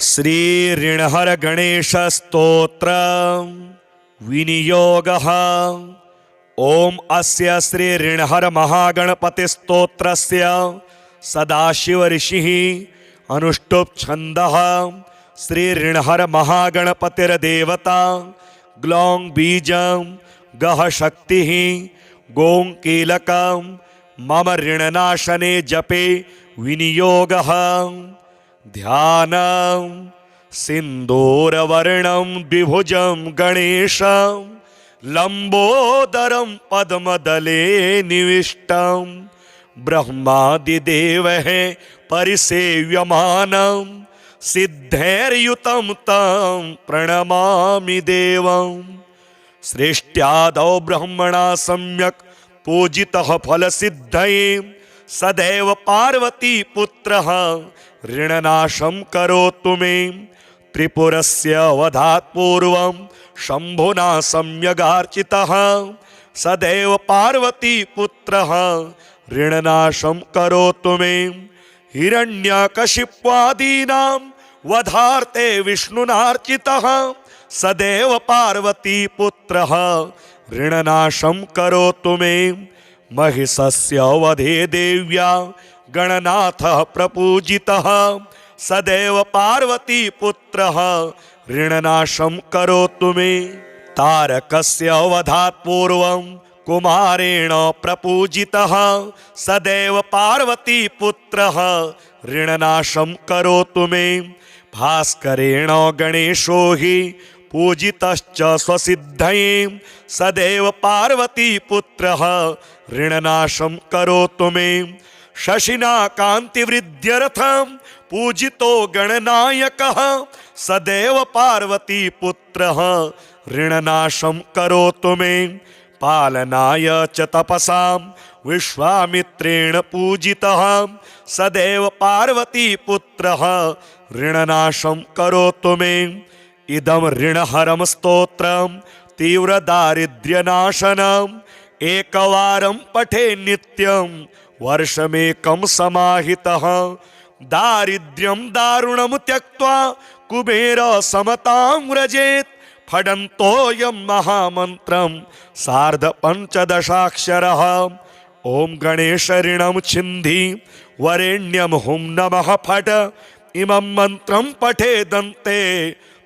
श्री ऋणहर गणेश स्तोत्र विनियोगः। ओम अस्य श्री ऋणहर महागणपति स्तोत्रस्य सदाशिव ऋषिः अनुष्टुप् छन्दः। श्री ऋणहर महागणपतिर्देवता ग्लौं बीजं गह शक्तिः गों कीलकं मम ऋणनाशने जपे विनियोगः। ध्यानं सिन्दूरवर्णं द्विभुजं गणेशं लंबोदरं पद्मदले निविष्टं ब्रह्मादिदेवैः परिसेव्यमानं सिद्धैर्युतं तं प्रणमामि देवं। सृष्ट्यादौ ब्रह्मणा सम्यक् पूजितः फलसिद्धये सदैव पार्वती पुत्रः ऋणनाशं करोतु मे। त्रिपुरस्य वधात् पूर्वं शम्भुना सम्यगार्चितः सदैव पार्वती पुत्रः ऋणनाशं करोतु मे। हिरण्यकशिप्वादीनां वधार्थे विष्णुनार्चितः सदैव पार्वती पुत्रः ऋणनाशं करोतु मे। महिषस्य वधे देव्या गणनाथः प्रपूजितः सदैव पार्वती पुत्रः ऋणनाशं करोतु मे। तारकस्य वधात् पूर्वं कुमारेण प्रपूजितः सदैव पार्वती पुत्रः ऋणनाशं करोतु मे। भास्करेण गणेशो हि पूजितश्च स्वसिद्धये सदैव पार्वती पुत्रः ऋणनाशं करोतु मे। शशिना कान्तिवृद्ध्यर्थं पूजितो गणनायकः सदैव पार्वती पुत्रः ऋणनाशं करोतु मे। पालनाय च तपसां विश्वामित्रेण पूजितः सदैव पार्वती पुत्रः ऋणनाशं करोतु मे। इदं ऋणहरं स्तोत्रं तीव्रदारिद्र्यनाशनम् एकवारं पठे नित्यं वर्षमेकं समाहितः। दारिद्र्यं दारुणं त्यक्त्वा कुबेर समतां व्रजेत्। फडन्तोऽयं महामन्त्रं सार्ध पञ्चदशाक्षरः। ॐ गणेश ऋणं छिन्धि वरेण्यं हुं नमः फट। इमं मन्त्रं पठेदन्ते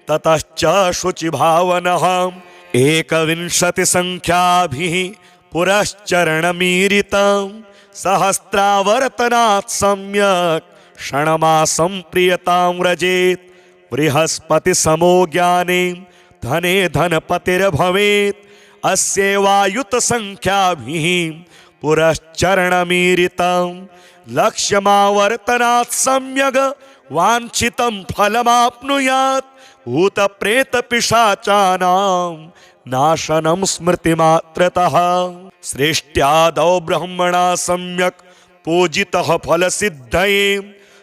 ततश्च शुचिभावनः। एकविंशतिसङ्ख्याभिः पुरश्चरणमीरितं सहस्रावर्तनात् सम्यक् षण्मासं प्रियतां व्रजेत्। बृहस्पतिसमो ज्ञाने धने धनपतिर्भवेत्। अस्यैवायुतसङ्ख्याभिः पुरश्चरणमीरितं लक्ष्यमावर्तनात् सम्यग् वाञ्छितं फलमाप्नुयात्। भूतप्रेतपिशाचानां नाशनं स्मृतिमात्रतः। सृष्ट्यादौ ब्रह्मणा सम्यक् पूजितः फलसिद्धये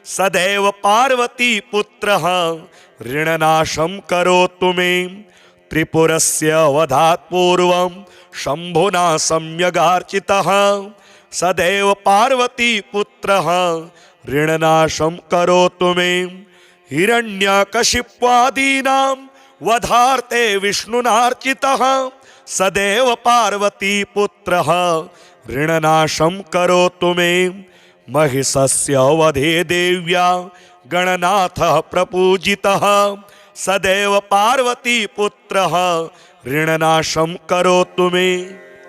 सदैव पार्वती पुत्रः ऋणनाशं करोतु मे। त्रिपुरस्य वधात् पूर्वं शम्भुना सम्यगार्चितः सदैव पार्वती पुत्रः ऋणनाशं करोतु मे। हिरण्यकशिप्वादीनां वधार्थे विष्णुनार्चितः सदैव पार्वती पुत्रः ऋणनाशं करोतु मे। महिषस्य वधे देव्या गणनाथः प्रपूजितः सदैव पार्वती पुत्रः ऋणनाशं करोतु मे।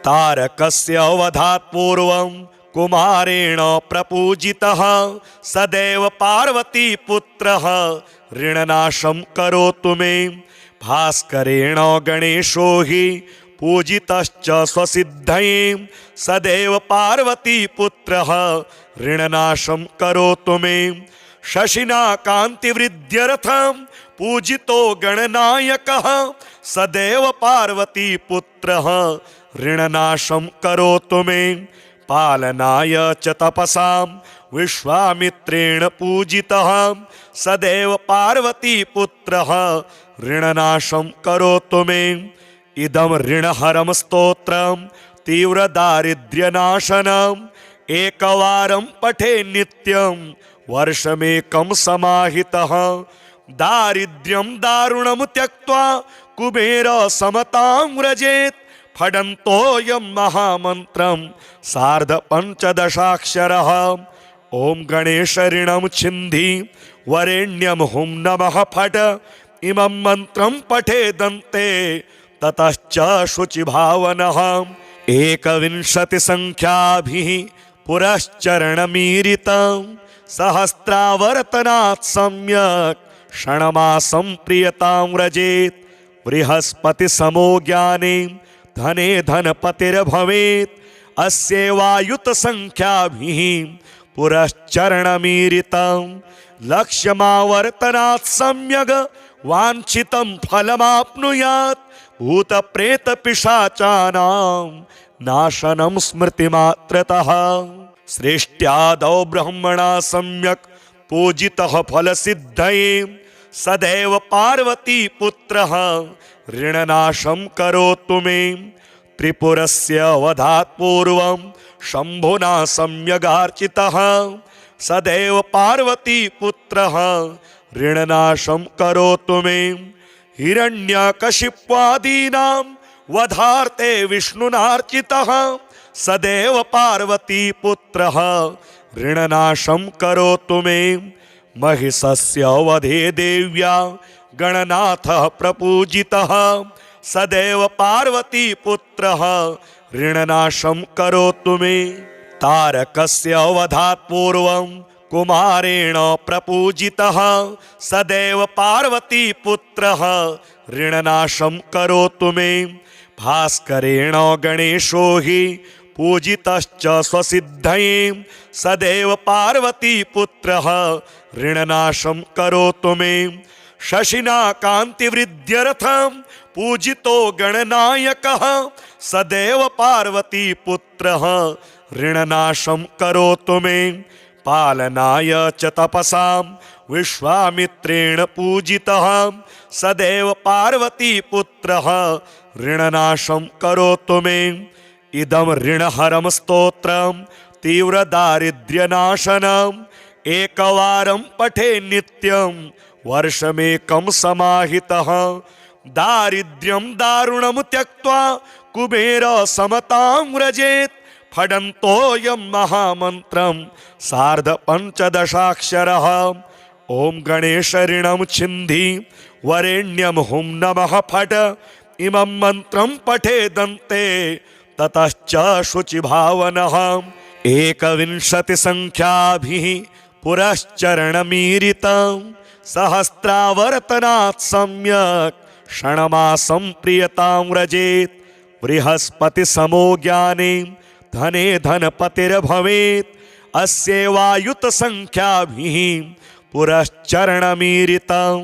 तारकस्य वधात् पूर्वं कुमारेण प्रपूजितः सदैव पार्वती पुत्रः ऋणनाशं करोतु मे। भास्करेण गणेशो हि पूजितश्च स्वसिद्धये सदैव पार्वती पुत्रः ऋणनाशं करोतु मे। शशिना कान्तिवृद्ध्यर्थं पूजितो गणनायकः सदैव पार्वती पुत्रः ऋणनाशं करोतु मे। पालनाय च तपसां विश्वामित्रेण पूजितः सदैव पार्वती पुत्रः ऋणनाशं करोतु मे। इदं ऋणहरं स्तोत्रं तीव्रदारिद्र्यनाशनम् एकवारं पठे नित्यं वर्षमेकं समाहितः। दारिद्र्यं दारुणं त्यक्त्वा कुबेर समतां व्रजेत् फडन्तोऽयं महामन्त्रं सार्ध पञ्चदशाक्षरः। ॐ गणेश ऋणं छिन्धि वरेण्यं हुं नमः फट इमं मन्त्रं पठेदन्ते ततश्च शुचिभावनः। एकविंशतिसङ्ख्याभिः पुरश्चरणमीरितं सहस्रावर्तनात् सम्यक् क्षणमासं प्रियतां व्रजेत्। बृहस्पतिसमो ज्ञाने धने धनपतिर्भवेत् अस्यैवायुतसङ्ख्याभिः पुरश्चरणमीरितं लक्ष्यमावर्तनात् सम्यग् वाञ्छितं फलमाप्नुयात्। भूतप्रेतपिशाचानां नाशनं स्मृतिमात्रतः। सृष्ट्यादौ ब्रह्मणा सम्यक् पूजितः फलसिद्धये सदैव पार्वतीपुत्रः ऋणनाशं करोतु मे। त्रिपुरस्य वधात् पूर्वं शम्भुना सम्यगार्चितः सदैव पार्वतीपुत्रः ऋणनाशं करोतु मे। हिरण्यकशिप्वादीनां वधार्थे विष्णुनार्चितः सदैव पार्वतीपुत्रः ऋणनाशं करोतु मे। महिषस्य वधे देव्या गणनाथः प्रपूजितः सदैव पार्वतीपुत्रः ऋणनाशं करोतु मे। तारकस्य वधात् पूर्वं कुमारेण प्रपूजितः सदैव पार्वतीपुत्रः ऋणनाशं करोतु मे। भास्करेण गणेशो हि पूजितश्च स्वसिद्धये सदैव पार्वतीपुत्रः ऋणनाशं करोतु मे। शशिना कान्तिवृद्ध्यर्थं पूजितो गणनायकः सदैव पार्वतीपुत्रः ऋणनाशं करोतु मे। पालनाय च तपसां विश्वामित्रेण पूजितः सदैव पार्वतीपुत्रः ऋणनाशं करोतु मे। इदं ऋणहरं स्तोत्रं तीव्रदारिद्र्यनाशनम् एकवारं पठे नित्यं वर्षमेकं समाहितः। दारिद्र्यं दारुणं त्यक्त्वा कुबेर समतां व्रजेत् फडन्तोऽयं महामन्त्रं सार्ध पञ्चदशाक्षरः। ॐ गणेश ऋणं छिन्धि वरेण्यं हुं नमः फट इमं मन्त्रं पठेदन्ते ततश्च शुचिभावनः। एकविंशतिसङ्ख्याभिः पुरश्चरणमीरितं सहस्रावर्तनात् सम्यक् क्षणमासं प्रियतां व्रजेत्। बृहस्पतिसमो ज्ञाने धने धनपतिर्भवेत् अस्यैवायुतसङ्ख्याभिः पुरश्चरणमीरितं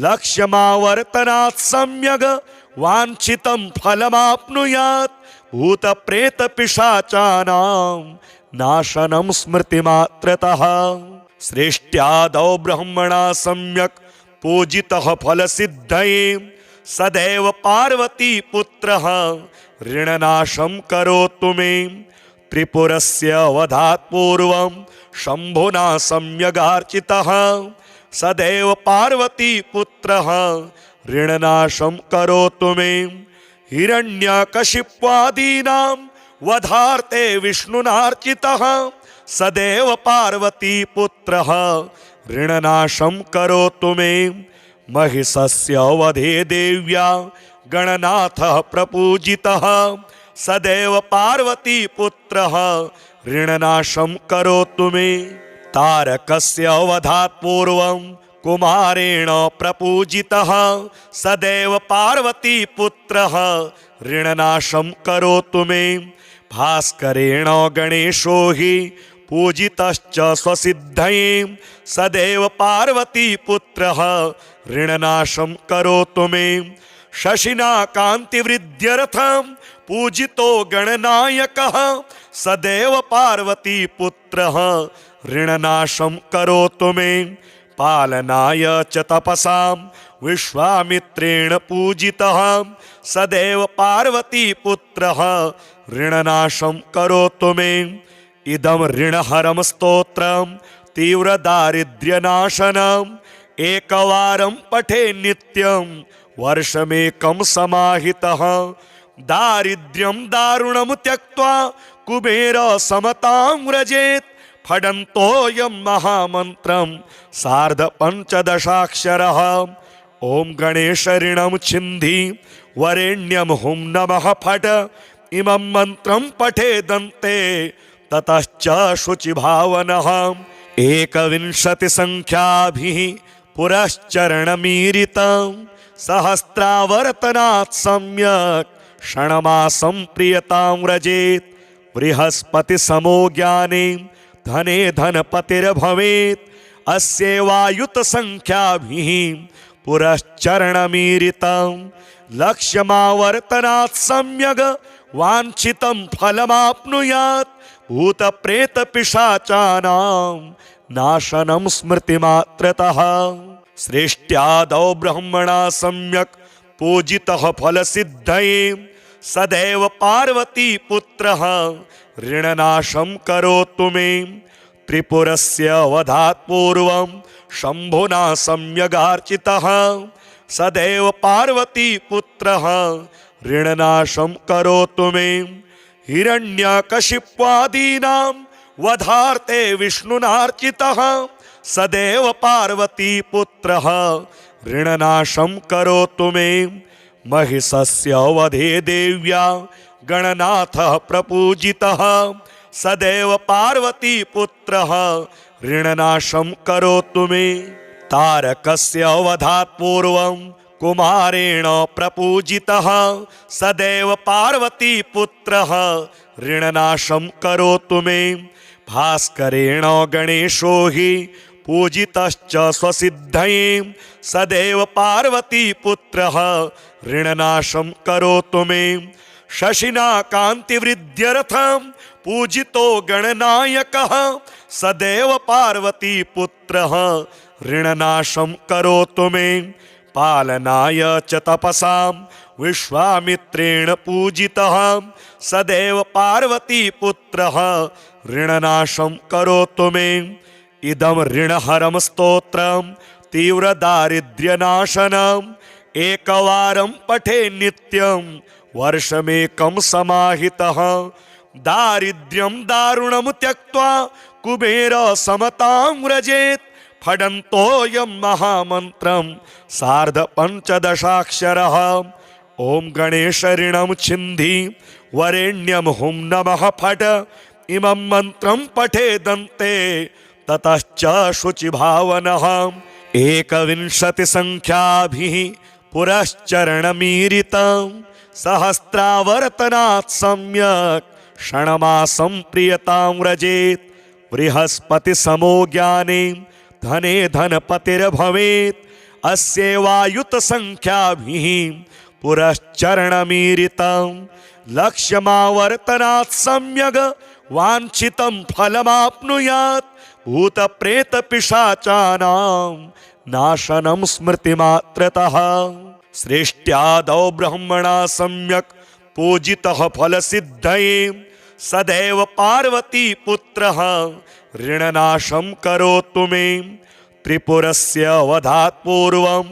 लक्ष्यमावर्तनात् सम्यग् वाञ्छितं फलमाप्नुयात्। भूतप्रेतपिशाचानां नाशनं स्मृतिमात्रतः। सृष्ट्यादौ ब्रह्मणा सम्यक् पूजितः फलसिद्धये सदैव पार्वतीपुत्रः ऋणनाशं करोतु मे। त्रिपुरस्य वधात् पूर्वं शम्भुना सम्यगार्चितः सदैव पार्वतीपुत्रः ऋणनाशं करोतु मे। हिरण्यकशिप्वादीनां वधार्थे विष्णुनार्चितः सदैव पार्वतीपुत्रः ऋणनाशं करोतु मे। महिषस्य वधे देव्या गणनाथः प्रपूजितः सदैव पार्वतीपुत्रः ऋणनाशं करोतु मे। तारकस्य वधात् पूर्वं कुमारेण प्रपूजितः सदैव पार्वतीपुत्रः ऋणनाशं करोतु मे। भास्करेण गणेशो हि पूजितश्च स्वसिद्धये सदैव पार्वतीपुत्रः ऋणनाशं करोतु मे। शशिना कान्तिवृद्ध्यर्थं पूजितो गणनायकः सदैव पार्वतीपुत्रः ऋणनाशं करोतु मे। पालनाय च तपसां विश्वामित्रेण पूजितः सदैव पार्वतीपुत्रः ऋणनाशं करोतु मे। इदं ऋणहरं स्तोत्रं तीव्रदारिद्र्यनाशनम् एकवारं पठे नित्यं वर्षमेकं समाहितः दारिद्र्यं दारुणं त्यक्त्वा कुबेर समतां व्रजेत् फडन्तोऽयं महामन्त्रं सार्ध पञ्चदशाक्षरः ॐ गणेश ऋणं छिन्धि वरेण्यं हुं नमः फट इमं मन्त्रं पठेदन्ते ततश्च शुचिभावनः एकविंशतिसङ्ख्याभिः पुरश्चरणमीरितं सहस्रावर्तनात् सम्यक् क्षणमासं प्रियतां व्रजेत् बृहस्पतिसमो ज्ञाने धने धनपतिर्भवेत् अस्यैवायुतसङ्ख्याभिः पुरश्चरणमीरितं लक्ष्यमावर्तनात् सम्यग् वाञ्छितं फलमाप्नुयात् भूतप्रेतपिशाचानां नाशनं स्मृतिमात्रतः सृष्ट्यादौ ब्रह्मणा सम्यक् पूजितः फलसिद्धये सदैव पार्वती पुत्रः ऋणनाशं करोतु मे त्रिपुरस्य वधात् पूर्वं शम्भुना सम्यगार्चितः सदैव पार्वती पुत्रः ऋणनाशं करोतु मे हिरण्यकशिप्वादीनां वधार्थे विष्णुनार्चितः सदैव पार्वती पुत्रः ऋणनाशं करोतु मे महिषस्य वधे देव्या गणनाथः प्रपूजितः सदैव पार्वती पुत्रः ऋणनाशं करोतु मे तारकस्य वधात् पूर्वं कुमारेण प्रपूजितः सदैव पार्वती पुत्रः ऋणनाशं करोतु मे भास्करेण गणेशो हि पूजितश्च स्वसिद्धये सदैव पार्वती पुत्रः ऋणनाशं करोतु मे शशिना कान्तिवृद्ध्यर्थं पूजितो गणनायकः सदैव पार्वती पुत्रः ऋणनाशं करोतु मे पालनाय च तपसां विश्वामित्रेण पूजितः सदैव पार्वती पुत्रः ऋणनाशं करोतु मे इदं ऋणहरं स्तोत्रं तीव्रदारिद्र्यनाशनम् एकवारं पठे नित्यं वर्षमेकं समाहितः दारिद्र्यं दारुणं त्यक्त्वा कुबेर समतां व्रजेत् फडन्तोऽयं महामन्त्रं सार्ध पञ्चदशाक्षरः ॐ गणेश ऋणं छिन्धि वरेण्यं हुं नमः फट इमं मन्त्रं पठेदन्ते ततश्च शुचिभावनः एकविंशतिसङ्ख्याभिः पुरश्चरणमीरितं सहस्रावर्तनात् सम्यक् क्षणमासं प्रियतां व्रजेत् बृहस्पतिसमो ज्ञाने धने धनपतिर्भवेत् अस्यैवायुतसङ्ख्याभिः पुरश्चरणमीरितं लक्ष्यमावर्तनात् सम्यग् वाञ्छितं फलमाप्नुयात् भूतप्रेतपिशाचानां नाशनं स्मृतिमात्रतः सृष्ट्यादौ ब्रह्मणा सम्यक् पूजितः फलसिद्धये सदैव पार्वती पुत्रः ऋणनाशं करोतु मे त्रिपुरस्य वधात् पूर्वं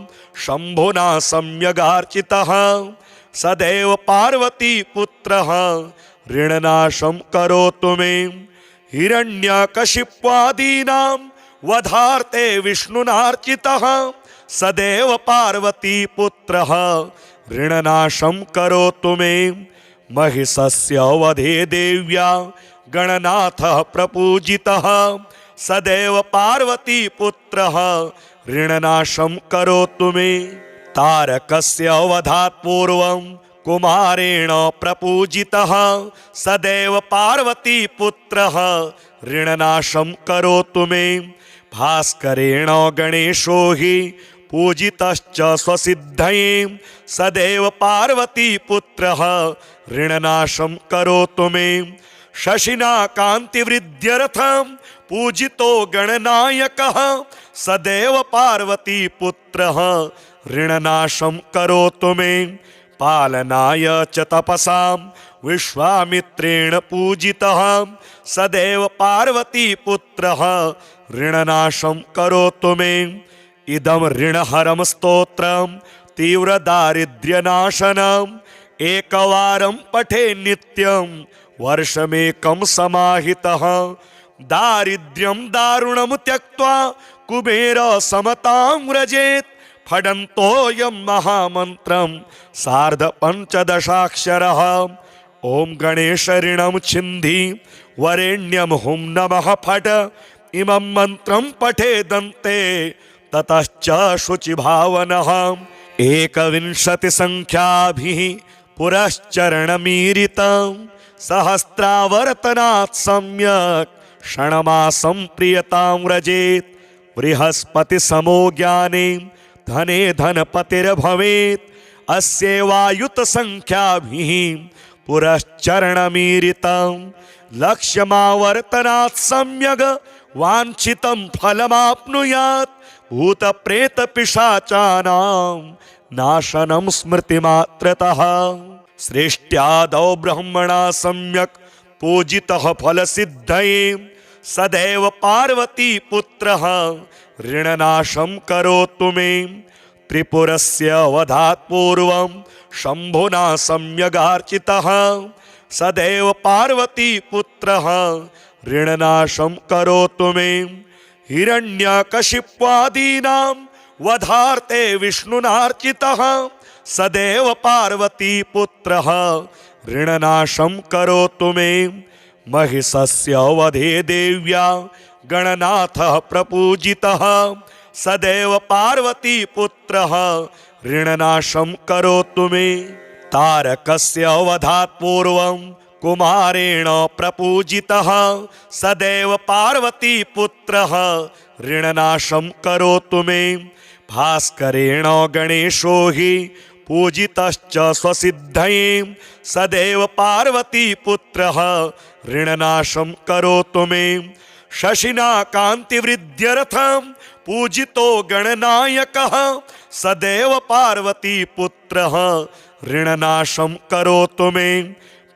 शम्भुना सम्यगार्चितः सदैव पार्वती पुत्रः ऋणनाशं करोतु मे हिरण्यकशिप्वादीनां वधार्थे विष्णुनार्चितः सदैव पार्वती पुत्रः ऋणनाशं करोतु मे महिषस्य वधे देव्या गणनाथः प्रपूजितः सदैव पार्वती पुत्रः ऋणनाशं करोतु मे तारकस्य वधात् पूर्वं कुमारेण प्रपूजितः सदैव पार्वती पुत्रः ऋणनाशं करोतु मे भास्करेण गणेशो हि पूजितश्च स्वसिद्धये सदैव पार्वती पुत्रः ऋणनाशं करोतु मे शशिना कान्तिवृद्ध्यर्थं पूजितो गणनायकः सदैव पार्वती पुत्रः ऋणनाशं करोतु मे पालनाय च तपसां विश्वामित्रेण पूजितः सदैव पार्वती पुत्रः ऋणनाशं करोतु मे इदं ऋणहरं स्तोत्रं तीव्रदारिद्र्यनाशनम् एकवारं पठे नित्यं वर्षमेकं समाहितः दारिद्र्यं दारुणं त्यक्त्वा कुबेर समतां व्रजेत् फडन्तोऽयं महामन्त्रं सार्धपञ्चदशाक्षरः ॐ गणेश ऋणं छिन्धि वरेण्यं हुं नमः फट इमं मन्त्रं पठेदन्ते ततश्च शुचिभावनः एकविंशतिसङ्ख्याभिः पुरश्चरणमीरितं सहस्रावर्तनात् सम्यक् क्षणमासं प्रियतां व्रजेत् बृहस्पतिसमो ज्ञाने धने धनपतिर्भवेत् अस्यैवायुतसङ्ख्याभिः पुरश्चरणमीरितं लक्ष्यमावर्तनात् सम्यग् वाञ्छितं फलमाप्नुयात् भूतप्रेतपिशाचानां नाशनं स्मृतिमात्रतः सृष्ट्यादौ ब्रह्मणा सम्यक् पूजितः फलसिद्धये सदैव पार्वतीपुत्रः ऋणनाशं करोतु मे त्रिपुरस्य वधात् पूर्वं शम्भुना सम्यगार्चितः सदैव पार्वतीपुत्रः ऋणनाशं करोतु मे हिरण्यकशिप्वादीनां वधार्थे विष्णुनार्चितः सदैव पार्वतीपुत्रः ऋणनाशं करोतु मे महिषस्य वधे देव्या गणनाथः प्रपूजितः सदैव पार्वतीपुत्रः ऋणनाशं करोतु मे तारकस्य वधात् पूर्वं कुमारेण प्रपूजितः सदैव पार्वतीपुत्रः ऋणनाशं करोतु मे भास्करेण गणेशो हि पूजितश्च स्वसिद्धये सदैव पार्वतीपुत्रः ऋणनाशं करोतु मे शशिना कान्तिवृद्ध्यर्थं पूजितो गणनायकः सदैव पार्वतीपुत्रः ऋणनाशं करोतु मे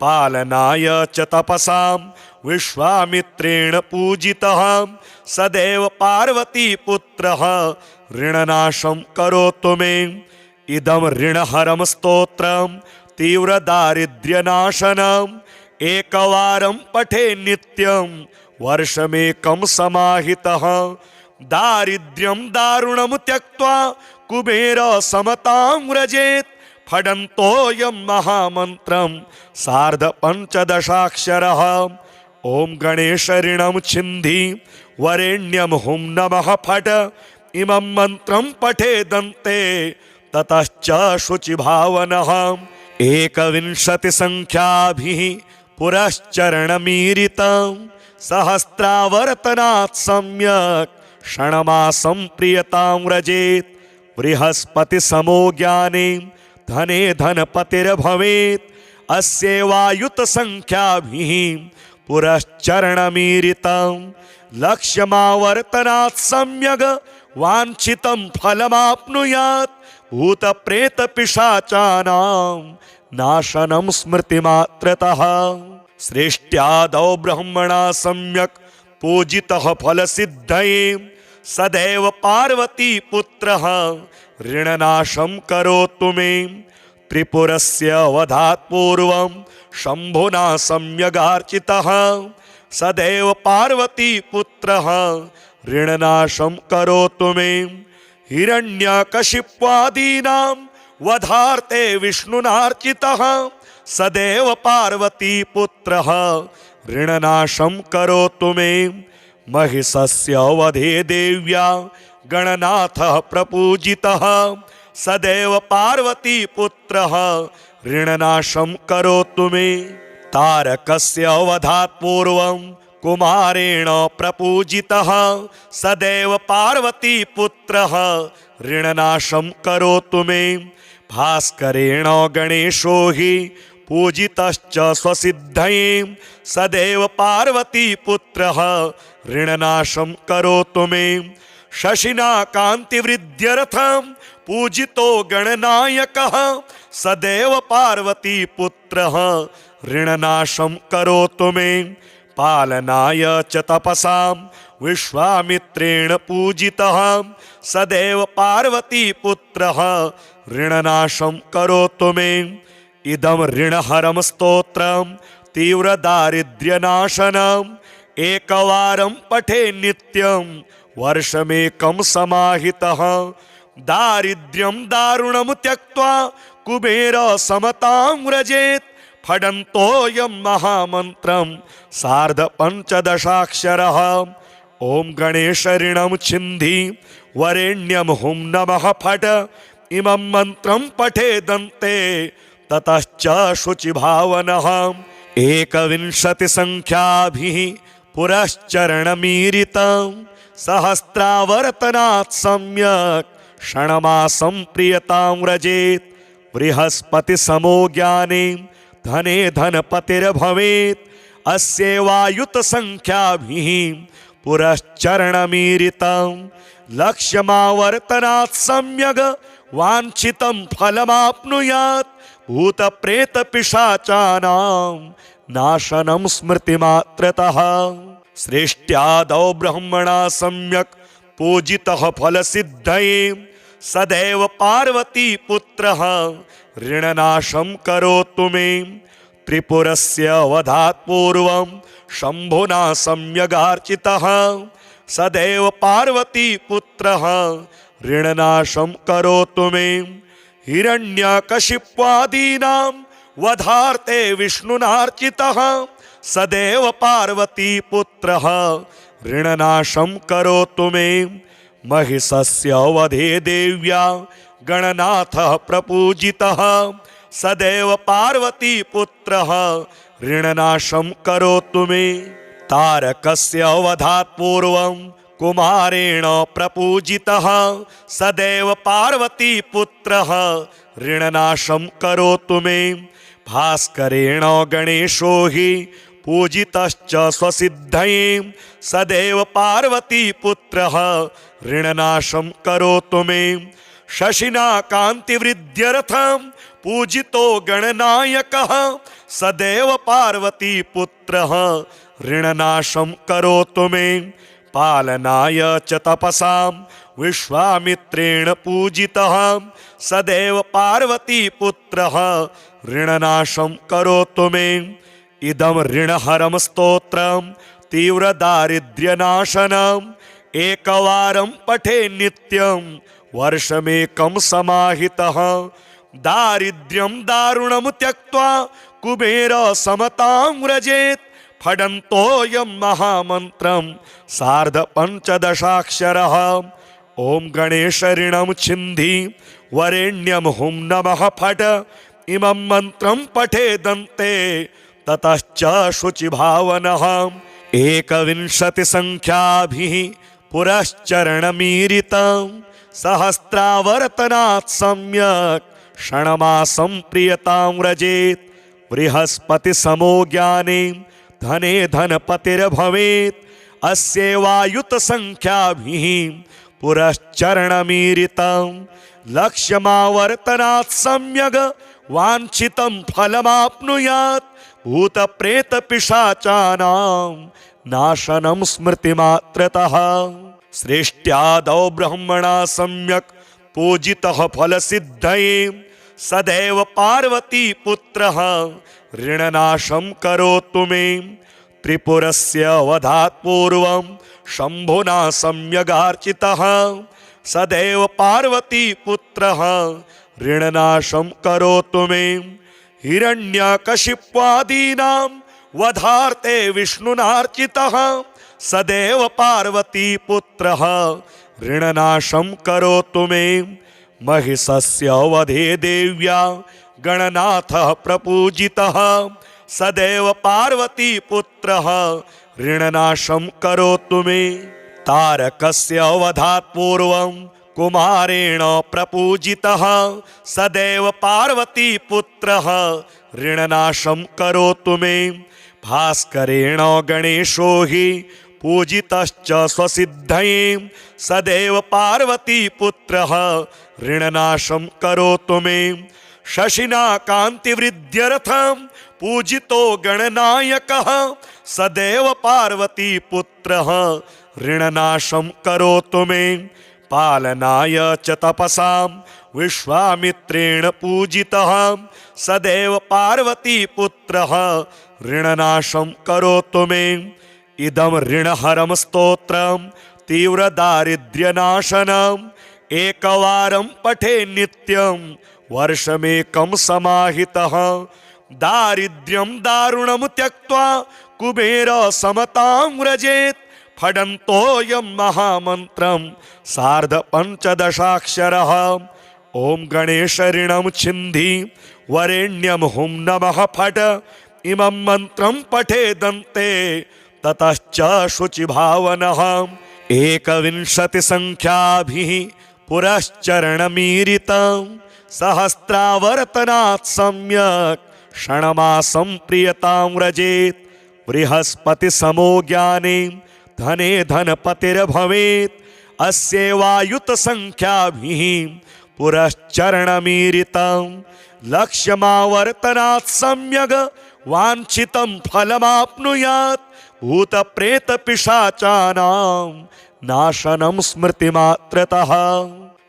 पालनाय च तपसां विश्वामित्रेण पूजितः सदैव पार्वतीपुत्रः ऋणनाशं करोतु मे इदं ऋणहरं स्तोत्रं तीव्रदारिद्र्यनाशनम् एकवारं पठे नित्यं वर्षमेकं समाहितः दारिद्र्यं दारुणं त्यक्त्वा कुबेर समतां व्रजेत् फडन्तोऽयं महामन्त्रं सार्धपञ्चदशाक्षरः ॐ गणेश ऋणं छिन्धि वरेण्यं हुं नमः फट इमं मन्त्रं पठेदन्ते ततश्च शुचिभावनः एकविंशतिसङ्ख्याभिः पुरश्चरणमीरितं सहस्रावर्तनात् सम्यक् क्षणमासं प्रियतां व्रजेत् बृहस्पतिसमो ज्ञाने धने धनपतिर्भवेत् अस्यैवायुतसङ्ख्याभिः पुरश्चरणमीरितं लक्ष्यमावर्तनात् सम्यग् वाञ्छितं फलमाप्नुयात् भूतप्रेतपिशाचानां नाशनं स्मृतिमात्रतः सृष्ट्यादौ ब्रह्मणा सम्यक् पूजितः फलसिद्धये सदैव पार्वतीपुत्रः ऋणनाशं करोतु मे त्रिपुरस्य वधात् पूर्वं शम्भुना सम्यगार्चितः सदैव पार्वतीपुत्रः ऋणनाशं करोतु मे हिरण्यकशिप्वादीनां वधार्थे विष्णुनार्चितः सदैव पार्वतीपुत्रः ऋणनाशं करोतु मे महिषस्य वधे देव्या गणनाथः प्रपूजितः सदैव पार्वतीपुत्रः ऋणनाशं करोतु मे तारकस्य वधात् पूर्वं कुमारेण प्रपूजितः सदैव पार्वतीपुत्रः ऋणनाशं करोतु मे भास्करेण गणेशो हि पूजितश्च स्वसिद्धये सदैव पार्वतीपुत्रः ऋणनाशं करोतु मे शशिना कान्तिवृद्ध्यर्थं पूजितो गणनायकः सदैव पार्वतीपुत्रः ऋणनाशं करोतु मे पालनाय च तपसां विश्वामित्रेण पूजितः सदैव पार्वतीपुत्रः ऋणनाशं करोतु मे। इदं ऋणहरं स्तोत्रं तीव्रदारिद्र्यनाशनम् एकवारं पठे नित्यं वर्षमेकं समाहितः। दारिद्र्यं दारुणं त्यक्त्वा कुबेर समतां व्रजेत्। फडन्तोऽयं महामन्त्रं सार्ध पञ्चदशाक्षरः। ॐ गणेश ऋणं छिन्धि वरेण्यं हुं नमः फट। इमं मन्त्रं पठेदन्ते ततश्च शुचिभावनः। 21 संख्याभिः पुरश्चरणमीरितं सहस्रावर्तनात् सम्यक् क्षणमासं प्रियतां व्रजेत्। बृहस्पति समो ज्ञाने धने धनपतिर्भवेत्। अस्यैवायुत संख्याभिः पुरश्चरणमीरितं लक्ष्यमावर्तनात् सम्यग् वाञ्छितं फलमाप्नुयात्। भूतप्रेतपिशाचानां नाशनं स्मृतिमात्रतः। सृष्ट्यादौ ब्रह्मणा सम्यक् पूजितः फलसिद्धये। सदैव पार्वतीपुत्रः ऋणनाशं करोतु मे। त्रिपुरस्य वधात् पूर्वं शम्भुना सम्यगार्चितः। सदैव पार्वतीपुत्रः ऋणनाशं करोतु मे। हिरण्यकशिप्वादीनां वधार्थे विष्णुनार्चितः। सदैव पार्वतीपुत्रः ऋणनाशं करोतु मे। महिषस्य वधे देव्या गणनाथः प्रपूजितः। सदैव पार्वतीपुत्रः ऋणनाशं करोतु मे। तारकस्य वधात् पूर्वं कुमारेण प्रपूजितः। सदैव पार्वतीपुत्रः ऋणनाशं करोतु मे। भास्करेण गणेशो हि पूजितश्च स्वसिद्धये। सदैव पार्वतीपुत्रः ऋणनाशं करोतु मे। शशिना कान्तिवृद्ध्यर्थं पूजितो गणनायकः। सदैव पार्वतीपुत्रः ऋणनाशं करोतु मे। पालनाय च तपसां विश्वामित्रेण पूजितः। सदैव पार्वतीपुत्रः ऋणनाशं करोतु मे। इदं ऋणहरं स्तोत्रं तीव्रदारिद्र्यनाशनम् एकवारं पठे नित्यं वर्षमेकं समाहितः। दारिद्र्यं दारुणं त्यक्त्वा कुबेर समतां व्रजेत्। फडन्तोऽयं महामन्त्रं सार्ध पञ्चदशाक्षरः। ॐ गणेश ऋणं छिन्धि वरेण्यं हुं नमः फट। इमं मन्त्रं पठेदन्ते ततश्च शुचिभावनः। 21 संख्याभिः पुरश्चरणमीरितं सहस्रावर्तनात् सम्यक् क्षणमासं प्रियतां व्रजेत्। बृहस्पति समो ज्ञाने धने धनपतिर्भवेत्। अस्यैवायुत संख्याभिः पुरश्चरणमीरितं लक्ष्यमावर्तनात् सम्यग् वाञ्छितं फलमाप्नुयात्। भूतप्रेतपिशाचानां नाशनं स्मृतिमात्रतः। सृष्ट्यादौ ब्रह्मणा सम्यक् पूजितः फलसिद्धये। सदैव पार्वतीपुत्रः ऋणनाशं करोतु मे। त्रिपुरस्य वधात् पूर्वं शम्भुना सम्यगार्चितः। सदैव पार्वतीपुत्रः ऋणनाशं करोतु मे। हिरण्यकशिप्वादीनां वधार्थे विष्णुनार्चितः। सदैव पार्वतीपुत्रः ऋणनाशं करोतु मे। महिषस्य वधे देव्या गणनाथः प्रपूजितः। सदैव पार्वतीपुत्रः ऋणनाशं करोतु मे। तारकस्य वधात् पूर्वं कुमारेण प्रपूजितः। सदैव पार्वतीपुत्रः ऋणनाशं करोतु मे। भास्करेण गणेशो हि पूजितश्च स्वसिद्धये। सदैव पार्वतीपुत्रः ऋणनाशं करोतु मे। शशिना कान्तिवृद्ध्यर्थं पूजितो गणनायकः। सदैव पार्वतीपुत्रः ऋणनाशं करोतु मे। पालनाय च तपसां विश्वामित्रेण पूजितः सदैव पार्वतीपुत्रः ऋणनाशं करोतु मे। इदं ऋणहरं स्तोत्रं तीव्रदारिद्र्यनाशनम् एकवारं पठे नित्यं वर्षमेकं समाहितः। दारिद्र्यं दारुणं त्यक्त्वा कुबेर समतां व्रजेत्। फडन्तोऽयं महामन्त्रं सार्ध पञ्चदशाक्षरः। ॐ गणेश ऋणं छिन्धि वरेण्यं हुं नमः फट। इमं मन्त्रं पठेदन्ते ततश्च शुचिभावनः। 21 संख्याभिः पुरश्चरणमीरितं सहस्रावर्तनात् सम्यक् क्षणमासं प्रियतां व्रजेत्। बृहस्पति समो ज्ञाने धने धनपतिर्भवेत्। अस्यैवायुत संख्याभिः पुरश्चरणमीरितं लक्ष्यमावर्तनात् सम्यग् वाञ्छितं फलमाप्नुयात्। भूतप्रेतपिशाचानां नाशनं स्मृतिमात्रतः।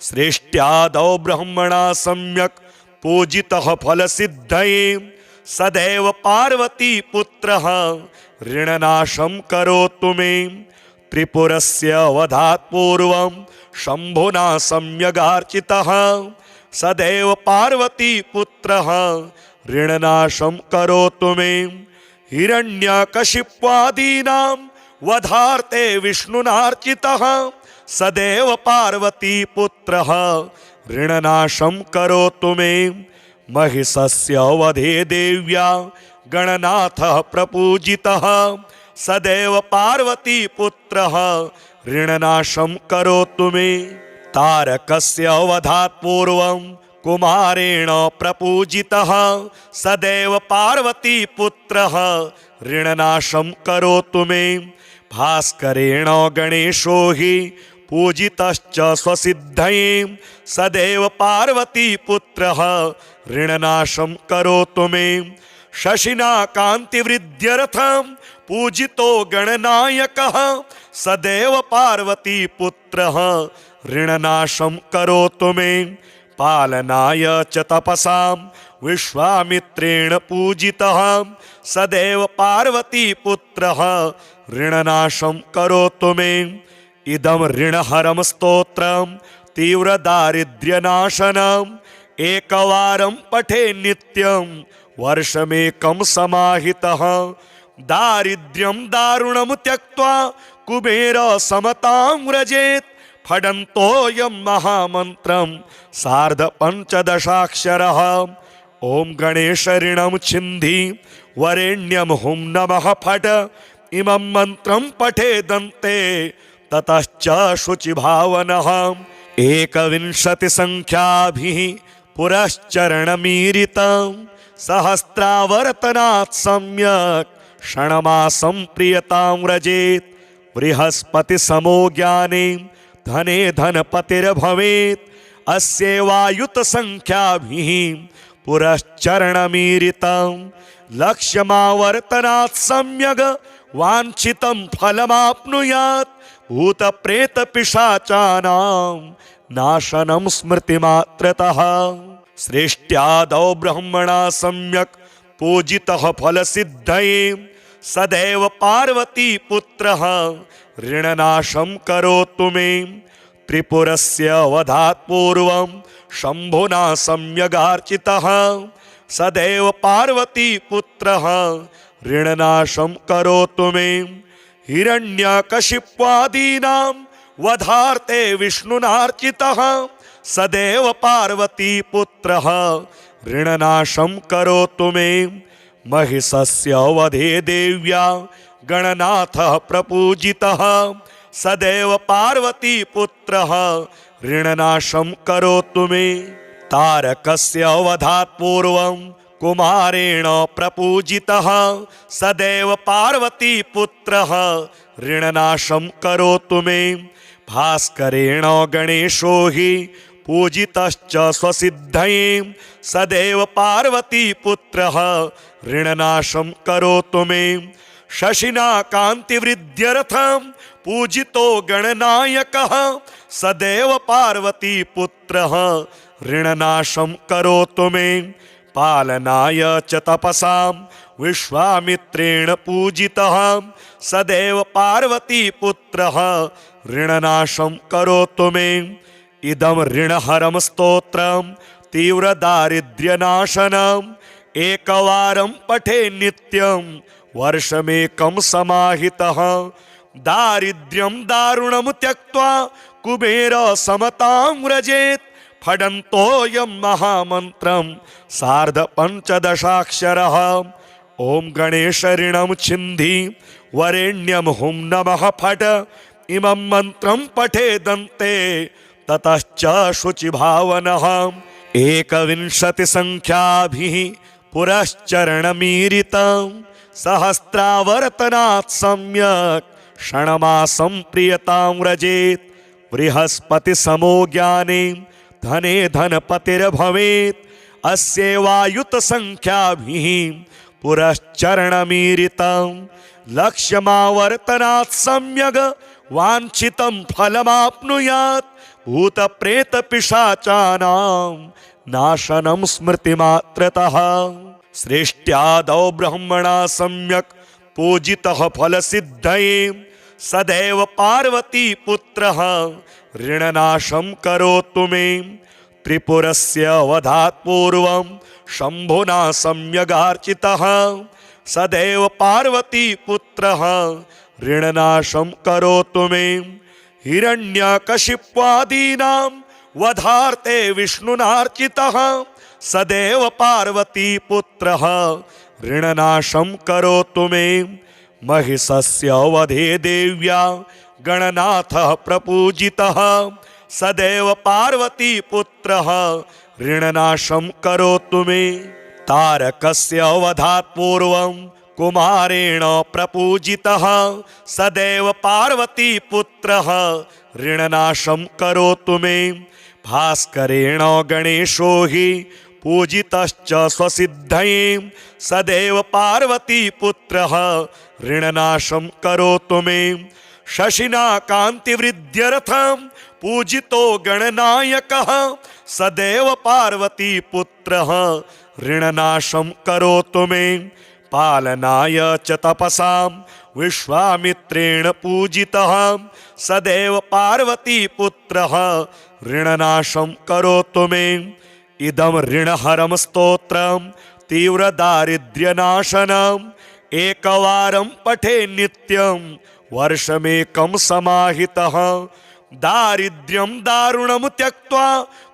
सृष्ट्यादौ ब्रह्मणा सम्यक् पूजितः फलसिद्धये सदैव पार्वतीपुत्रः ऋणनाशं करोतु मे। त्रिपुरस्य वधात् पूर्वं शम्भुना सम्यगार्चितः सदैव पार्वतीपुत्रः ऋणनाशं करोतु मे। हिरण्यकशिप्वादीनां वधार्थे विष्णुनार्चितः सदैव पार्वतीपुत्रः ऋणनाशं करोतु मे। महिषस्य वधे देव्या गणनाथः प्रपूजितः सदैव पार्वतीपुत्रः ऋणनाशं करोतु मे। तारकस्य वधात् पूर्वं कुमारेण प्रपूजितः सदैव पार्वतीपुत्रः ऋणनाशं करोतु मे। भास्करेण गणेशो हि पूजितश्च स्वसिद्धये सदैव पार्वतीपुत्रः ऋणनाशं करोतु मे। शशिना कान्तिवृद्ध्यर्थं पूजितो गणनायकः सदैव पार्वतीपुत्रः ऋणनाशं करोतु मे। पालनाय च तपसां विश्वामित्रेण पूजितः सदैव पार्वतीपुत्रः ऋणनाशं करोतु मे। इदं ऋणहरं स्तोत्रं तीव्रदारिद्र्यनाशनम् एकवारं पठे नित्यं वर्षमेकं समाहितः। दारिद्र्यं दारुणं त्यक्त्वा कुबेर समतां व्रजेत्। फडन्तोऽयं महामन्त्रं सार्ध पञ्चदशाक्षरः। ॐ गणेश ऋणं छिन्धि वरेण्यं हुं नमः फट। इमं मन्त्रं पठेदन्ते ततश्च शुचिभावनः। 21 संख्याभिः पुरश्चरणमीरितं सहस्रावर्तनात् सम्यक् क्षणमासं प्रियतां व्रजेत्। बृहस्पति समो ज्ञाने धने धनपतिर्भवेत्। अस्यैवायुत संख्याभिः पुरश्चरणमीरितं लक्ष्यमावर्तनात् सम्यग् वाञ्छितं फलमाप्नुयात्। भूतप्रेतपिशाचानां नाशनं स्मृतिमात्रतः। सृष्ट्यादौ ब्रह्मणा सम्यक् पूजितः फलसिद्धये सदैव पार्वतीपुत्रः ऋणनाशं करोतु मे। त्रिपुरस्य वधात् पूर्वं शम्भुना सम्यगार्चितः सदैव पार्वतीपुत्रः ऋणनाशं करोतु मे। हिरण्यकशिप्वादीनां वधार्थे विष्णुनार्चितः सदैव पार्वतीपुत्रः ऋणनाशं करोतु मे। महिषस्य वधे देव्या गणनाथः प्रपूजितः सदैव पार्वतीपुत्रः ऋणनाशं करोतु मे। तारकस्य वधात् पूर्वं कुमारेण प्रपूजितः सदैव पार्वतीपुत्रः ऋणनाशं करोतु मे। भास्करेण गणेशो हि पूजितश्च स्वसिद्धये सदैव पार्वतीपुत्रः ऋणनाशं करोतु मे। शशिना कान्तिवृद्ध्यर्थं पूजितो गणनायकः सदैव पार्वती पुत्रः ऋणनाशं करोतु मे पालनाय च तपसां विश्वामित्रेण पूजितः सदैव पार्वती पुत्रः ऋणनाशं करोतु मे इदं ऋणहरं स्तोत्रं तीव्रदारिद्र्यनाशनम् एकवारं पठे नित्यं वर्षमेकं समाहितः दारिद्र्यं दारुणं त्यक्त्वा कुबेर समतां व्रजेत् फडन्तोऽयं महामन्त्रं सार्धपञ्चदशाक्षरः ॐ गणेश ऋणं छिन्धि वरेण्यं हुं नमः फट इमं मन्त्रं पठेदन्ते ततश्च शुचिभावनः एकविंशतिसङ्ख्याभिः पुरश्चरणमीरितं सहस्रावर्तनात् सम्यक् क्षणमासं प्रियतां व्रजेत् बृहस्पतिसमो ज्ञाने धने धनपतिर्भवेत् अस्यैवायुतसङ्ख्याभिः पुरश्चरणमीरितं लक्ष्यमावर्तनात् सम्यग् वाञ्छितं फलमाप्नुयात् भूतप्रेतपिशाचानां नाशनं स्मृतिमात्रतः सृष्ट्यादौ ब्रह्मणा सम्यक् पूजितः फलसिद्धये सदैव पार्वती पुत्रः ऋणनाशं करोतु मे त्रिपुरस्य वधात् पूर्वं शम्भुना सम्यगार्चितः सदैव पार्वती पुत्रः ऋणनाशं करोतु मे हिरण्यकशिप्वादीनां वधार्थे विष्णुनार्चितः सदैव पार्वती पुत्रः ऋणनाशं करोतु मे महिषस्य वधे देव्या गणनाथः प्रपूजितः सदैव पार्वती पुत्रः ऋणनाशं करोतु मे तारकस्य वधात् पूर्वं कुमारेण प्रपूजितः सदैव पार्वती पुत्रः ऋणनाशं करोतु मे भास्करेण गणेशो हि पूजितश्च स्वसिद्धये सदैव पार्वती पुत्रः ऋणनाशं करोतु मे शशिना कान्तिवृद्ध्यर्थं पूजितो गणनायकः सदैव पार्वती पुत्रः ऋणनाशं करोतु मे पालनाय च तपसां विश्वामित्रेण पूजितः सदैव पार्वती पुत्रः ऋणनाशं करोतु मे इदं ऋणहरं स्तोत्रं तीव्रदारिद्र्यनाशनम् एकवारं पठे नित्यं वर्षमेकं समाहितः दारिद्र्यं दारुणं त्यक्त्वा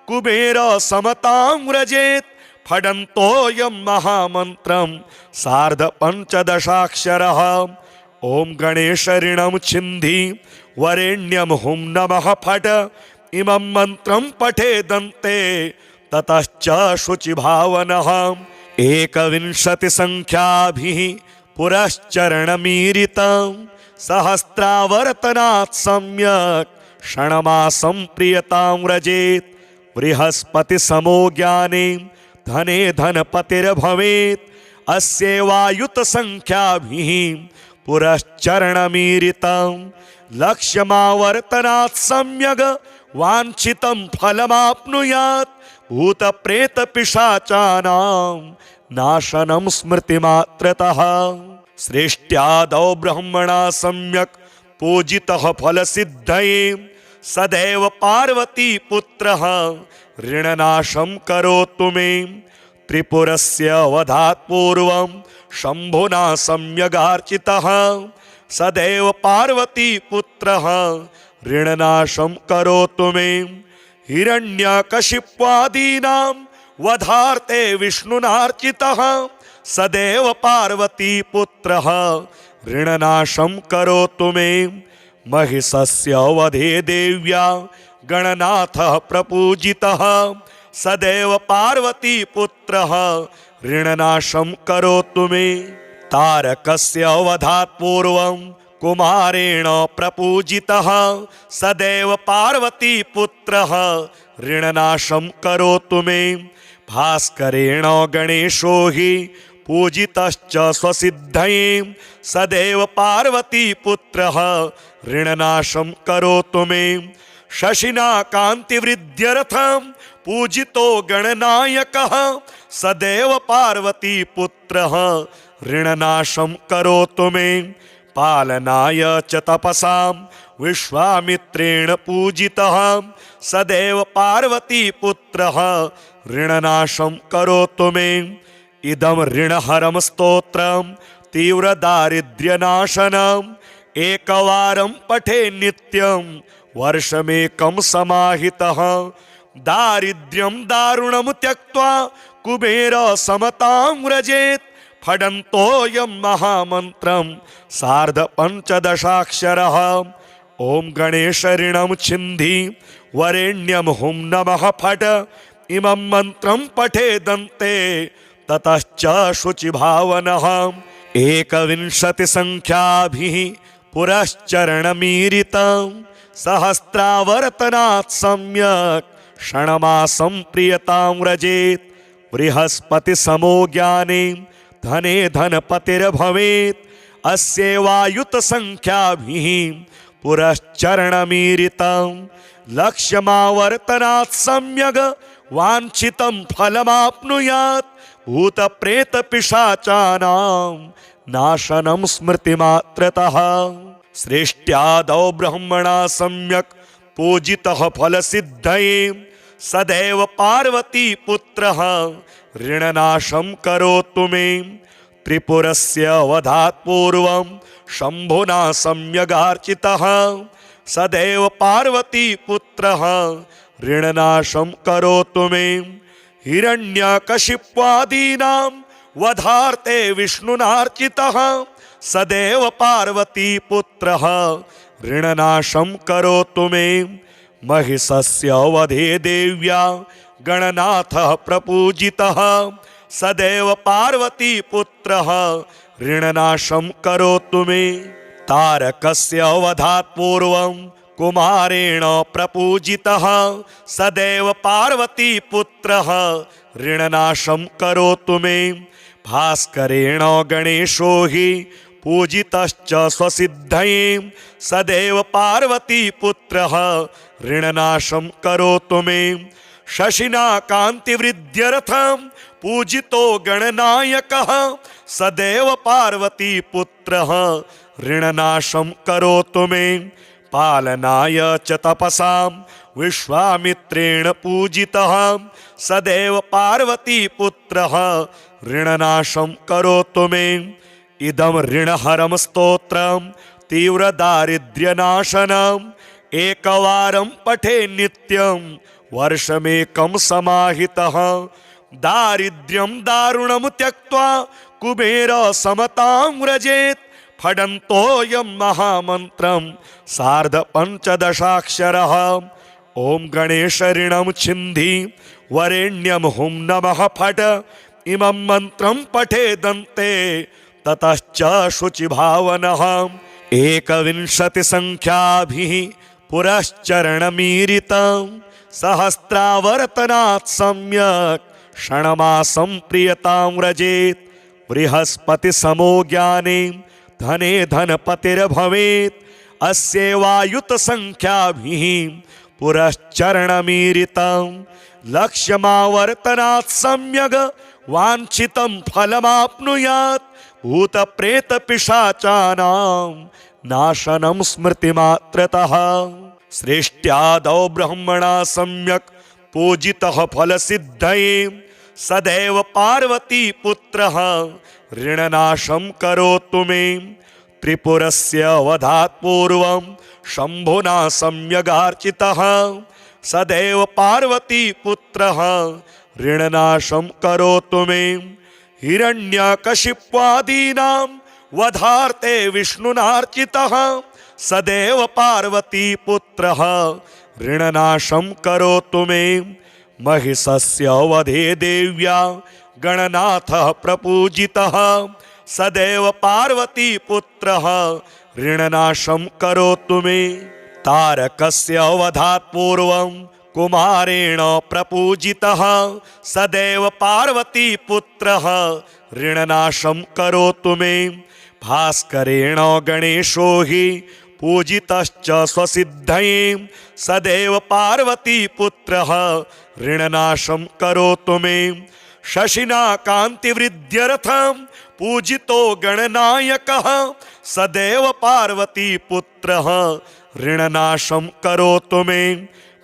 कुबेर समतां व्रजेत् फडन्तोऽयं महामन्त्रं सार्धपञ्चदशाक्षरः ॐ गणेश ऋणं छिन्धि वरेण्यं हुं नमः फट इमं मन्त्रं पठेदन्ते ततश्च शुचिभावनः एकविंशतिसङ्ख्याभिः पुरश्चरणमीरितं सहस्रावर्तनात् सम्यक् क्षणमासं प्रियतां व्रजेत् बृहस्पतिसमो ज्ञाने धने धनपतिर्भवेत् अस्यैवायुतसङ्ख्याभिः पुरश्चरणमीरितं लक्ष्यमावर्तनात् सम्यग् वाञ्छितं फलमाप्नुयात् भूतप्रेतपिशाचानां नाशनं स्मृतिमात्रतः सृष्ट्यादौ ब्रह्मणा सम्यक् पूजितः फलसिद्धये सदैव पार्वती पुत्रः ऋणनाशं करोतु मे त्रिपुरस्य वधात् पूर्वं शम्भुना सम्यगार्चितः सदैव पार्वती पुत्रः ऋणनाशं करोतु मे हिरण्यकशिप्वादीनां वधार्थे विष्णुनार्चितः सदैव पार्वती पुत्रः ऋणनाशं करोतु मे महिषस्य वधे देव्या गणनाथः प्रपूजितः सदैव पार्वती पुत्रः ऋणनाशं करोतु मे तारकस्य वधात् पूर्वं कुमारेण प्रपूजितः सदैव पार्वती पुत्रः ऋणनाशं करोतु मे भास्करेण गणेशो हि पूजितश्च स्वसिद्धये सदैव पार्वती पुत्रः ऋणनाशं करोतु मे शशिना कांतिवृद्ध्यर्थं पूजितो गणनायकः सदैव पार्वती पुत्रः ऋणनाशं करोतु मे पालनाय च तपसां विश्वामित्रेण पूजितः सदैव पार्वती पुत्रः ऋणनाशं करोतु मे इदं ऋणहरं स्तोत्रं तीव्रदारिद्र्यनाशनम् एकवारं पठे नित्यं वर्षमेकं समाहितः दारिद्र्यं दारुणं त्यक्त्वा कुबेर समतां व्रजेत् फडन्तोऽयं महामन्त्रं सार्ध पञ्चदशाक्षरः ॐ गणेश ऋणं छिन्धि वरेण्यं हुं नमः फट इमं मन्त्रं पठेदन्ते ततश्च शुचिभावनः एकविंशतिसङ्ख्याभिः पुरश्चरणमीरितं सहस्रावर्तनात् सम्यक् षण्मासं प्रियतां व्रजेत् बृहस्पतिसमो ज्ञाने धने धनपतिर्भवेत् अस्यैवायुतसङ्ख्याभिः पुरश्चरणमीरितं लक्ष्यमावर्तनात् सम्यग् वाञ्छितं फलमाप्नुयात् भूतप्रेतपिशाचानां नाशनं स्मृतिमात्रतः सृष्ट्यादौ ब्रह्मणा सम्यक् पूजितः फलसिद्धये सदैव पार्वती पुत्रः ऋणनाशं करोतु मे त्रिपुरस्य वधात् पूर्वं शम्भुना सम्यगार्चितः सदैव पार्वती पुत्रः ऋणनाशं करोतु मे हिरण्यकशिप्वादीनां वधार्थे विष्णुनार्चितः सदैव पार्वती पुत्रः ऋणनाशं करोतु मे महिषस्य वधे देव्या गणनाथः प्रपूजितः सदैव पार्वती पुत्रः ऋणनाशं करोतु मे तारकस्य वधात् पूर्वं कुमारेण प्रपूजितः सदैव पार्वती पुत्रः ऋणनाशं करोतु मे भास्करेण गणेशो हि पूजितश्च स्वसिद्धये सदैव पार्वती पुत्रः ऋणनाशं करोतु मे शशिना कांतिवृद्ध्यर्थं पूजितो गणनायकः सदैव पार्वती पुत्रः ऋणनाशं करोतु मे पालनाय च तपसां विश्वामित्रेण पूजितः सदैव पार्वती पुत्रः ऋणनाशं करोतु मे इदं ऋणहरं स्तोत्रं तीव्रदारिद्र्यनाशनम् एकवारं पठे नित्यं वर्षमेकं समाहितः दारिद्र्यं दारुणं त्यक्त्वा कुबेर समतां व्रजेत् फडन्तोऽयं महामन्त्रं सार्ध पञ्चदशाक्षरः ॐ गणेश ऋणं छिन्धि वरेण्यं हुं नमः फट इमं मन्त्रं पठेदन्ते ततश्च शुचिभावनः एकविंशतिसङ्ख्याभिः पुरश्चरणमीरितं सहस्रावर्तनात् सम्यक् षण्मासं प्रियतां व्रजेत् बृहस्पतिसमो ज्ञाने धने धनपतिर्भवेत् अस्यैवायुतसङ्ख्याभिः पुरश्चरणमीरितं लक्ष्यमावर्तनात् सम्यग् वाञ्छितं फलमाप्नुयात् भूतप्रेतपिशाचानां नाशनं स्मृतिमात्रतः सृष्ट्यादौ ब्रह्मणा सम्यक् पूजितः फलसिद्धये सदैव पार्वती पुत्रः ऋणनाशं करोतु मे त्रिपुरस्य वधात् पूर्वं शम्भुना सम्यगार्चितः सदैव पार्वती पुत्रः ऋणनाशं करोतु मे हिरण्यकशिप्वादीनां वधार्थे विष्णुनार्चितः सदैव पार्वती पुत्रः ऋणनाशं करोतु मे महिषस्य वधे देव्या गणनाथः प्रपूजितः सदैव पार्वती पुत्रः ऋणनाशं करोतु मे तारकस्य वधात् पूर्वं कुमारेण प्रपूजितः सदैव पार्वती पुत्रः ऋणनाशं करोतु मे भास्करेण गणेशो हि पूजितश्च स्वसिद्धये सदैव पार्वतीपुत्रः ऋणनाशं करोतु मे। शशिना कान्तिवृद्ध्यर्थं पूजितो गणनायकः सदैव पार्वतीपुत्रः ऋणनाशं करोतु मे।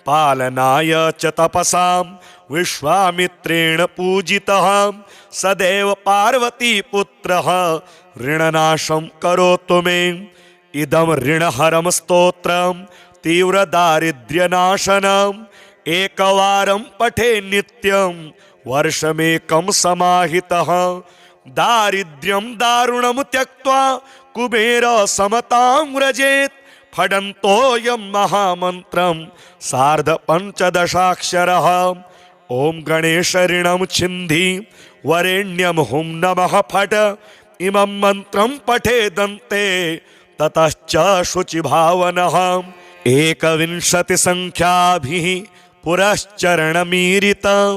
पालनाय च तपसां विश्वामित्रेण पूजितः सदैव पार्वतीपुत्रः ऋणनाशं करोतु मे। इदं ऋणहरं स्तोत्रं तीव्रदारिद्र्यनाशनम् एकवारं पठे नित्यं वर्षमेकं समाहितः। दारिद्र्यं दारुणं त्यक्त्वा कुबेर समतां व्रजेत्। फडन्तोऽयं महामन्त्रं सार्ध पञ्चदशाक्षरः। ॐ गणेश ऋणं छिन्धि वरेण्यं हुं नमः फट। इमं मन्त्रं पठेदन्ते ततश्च शुचिभावनः। 21 संख्याभिः पुरश्चरणमीरितं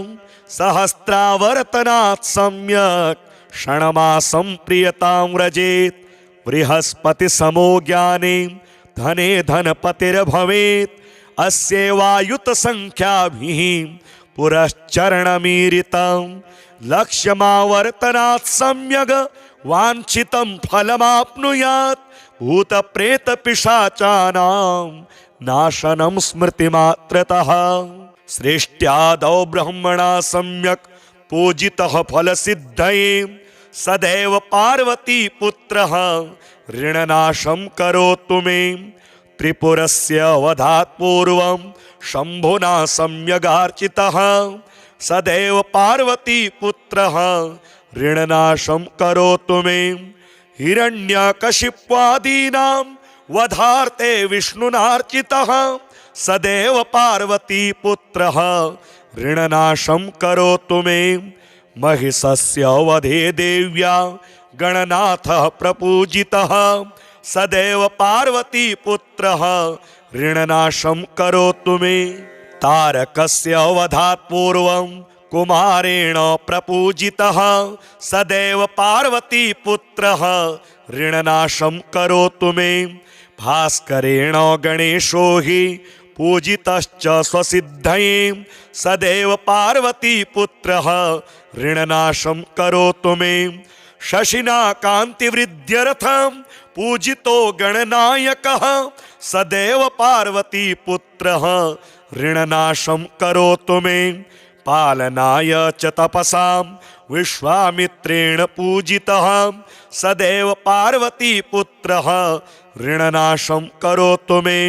सहस्रावर्तनात् सम्यक् क्षणमासं प्रियतां व्रजेत्। बृहस्पति समो ज्ञाने धने धनपतिर्भवेत्। अस्यैवायुत संख्याभिः पुरश्चरणमीरितं लक्ष्यमावर्तनात् सम्यग् वाञ्छितं फलमाप्नुयात्। भूतप्रेतपिशाचानां नाशनं स्मृतिमात्रतः। सृष्ट्यादौ ब्रह्मणा सम्यक् पूजितः फलसिद्धये सदैव पार्वतीपुत्रः ऋणनाशं करोतु मे। त्रिपुरस्य वधात् पूर्वं शम्भुना सम्यगार्चितः सदैव पार्वतीपुत्रः ऋणनाशं करोतु मे। हिरण्यकशिप्वादीनां वधार्थे विष्णुनार्चितः सदैव पार्वतीपुत्रः ऋणनाशं करोतु मे। महिषस्य वधे देव्या गणनाथः प्रपूजितः सदैव पार्वतीपुत्रः ऋणनाशं करोतु मे। तारकस्य वधात् पूर्वं कुमारेण प्रपूजितः सदैव पार्वतीपुत्रः ऋणनाशं करोतु मे। भास्करेण गणेशो हि पूजितश्च स्वसिद्धये सदैव पार्वतीपुत्रः ऋणनाशं करोतु मे। शशिना कान्तिवृद्ध्यर्थं पूजितो गणनायकः सदैव पार्वतीपुत्रः ऋणनाशं करोतु मे। पालनाय च तपसां विश्वामित्रेण पूजितः सदैव पार्वतीपुत्रः ऋणनाशं करोतु मे।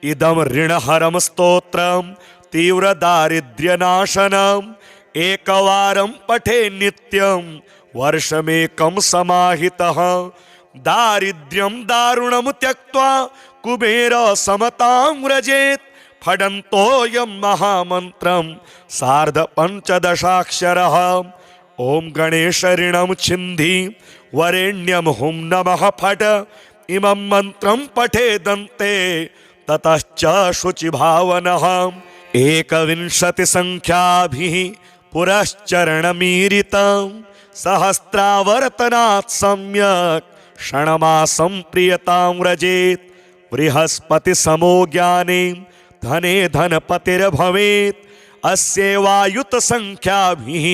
इदं ऋणहरं स्तोत्रं तीव्रदारिद्र्यनाशनम् एकवारं पठे नित्यं वर्षमेकं समाहितः। दारिद्र्यं दारुणं त्यक्त्वा कुबेर समतां व्रजेत्। फडन्तोऽयं महामन्त्रं सार्ध पञ्चदशाक्षरः। ॐ गणेश ऋणं छिन्धि वरेण्यं हुं नमः फट। इमं मन्त्रं पठेदन्ते ततश्च शुचिभावनः। 21 संख्याभिः पुरश्चरणमीरितं सहस्रावर्तनात् सम्यक् क्षणमासं प्रियतां व्रजेत्। बृहस्पति समो ज्ञाने धने धनपतिर्भवेत्। अस्यैवायुत संख्याभिः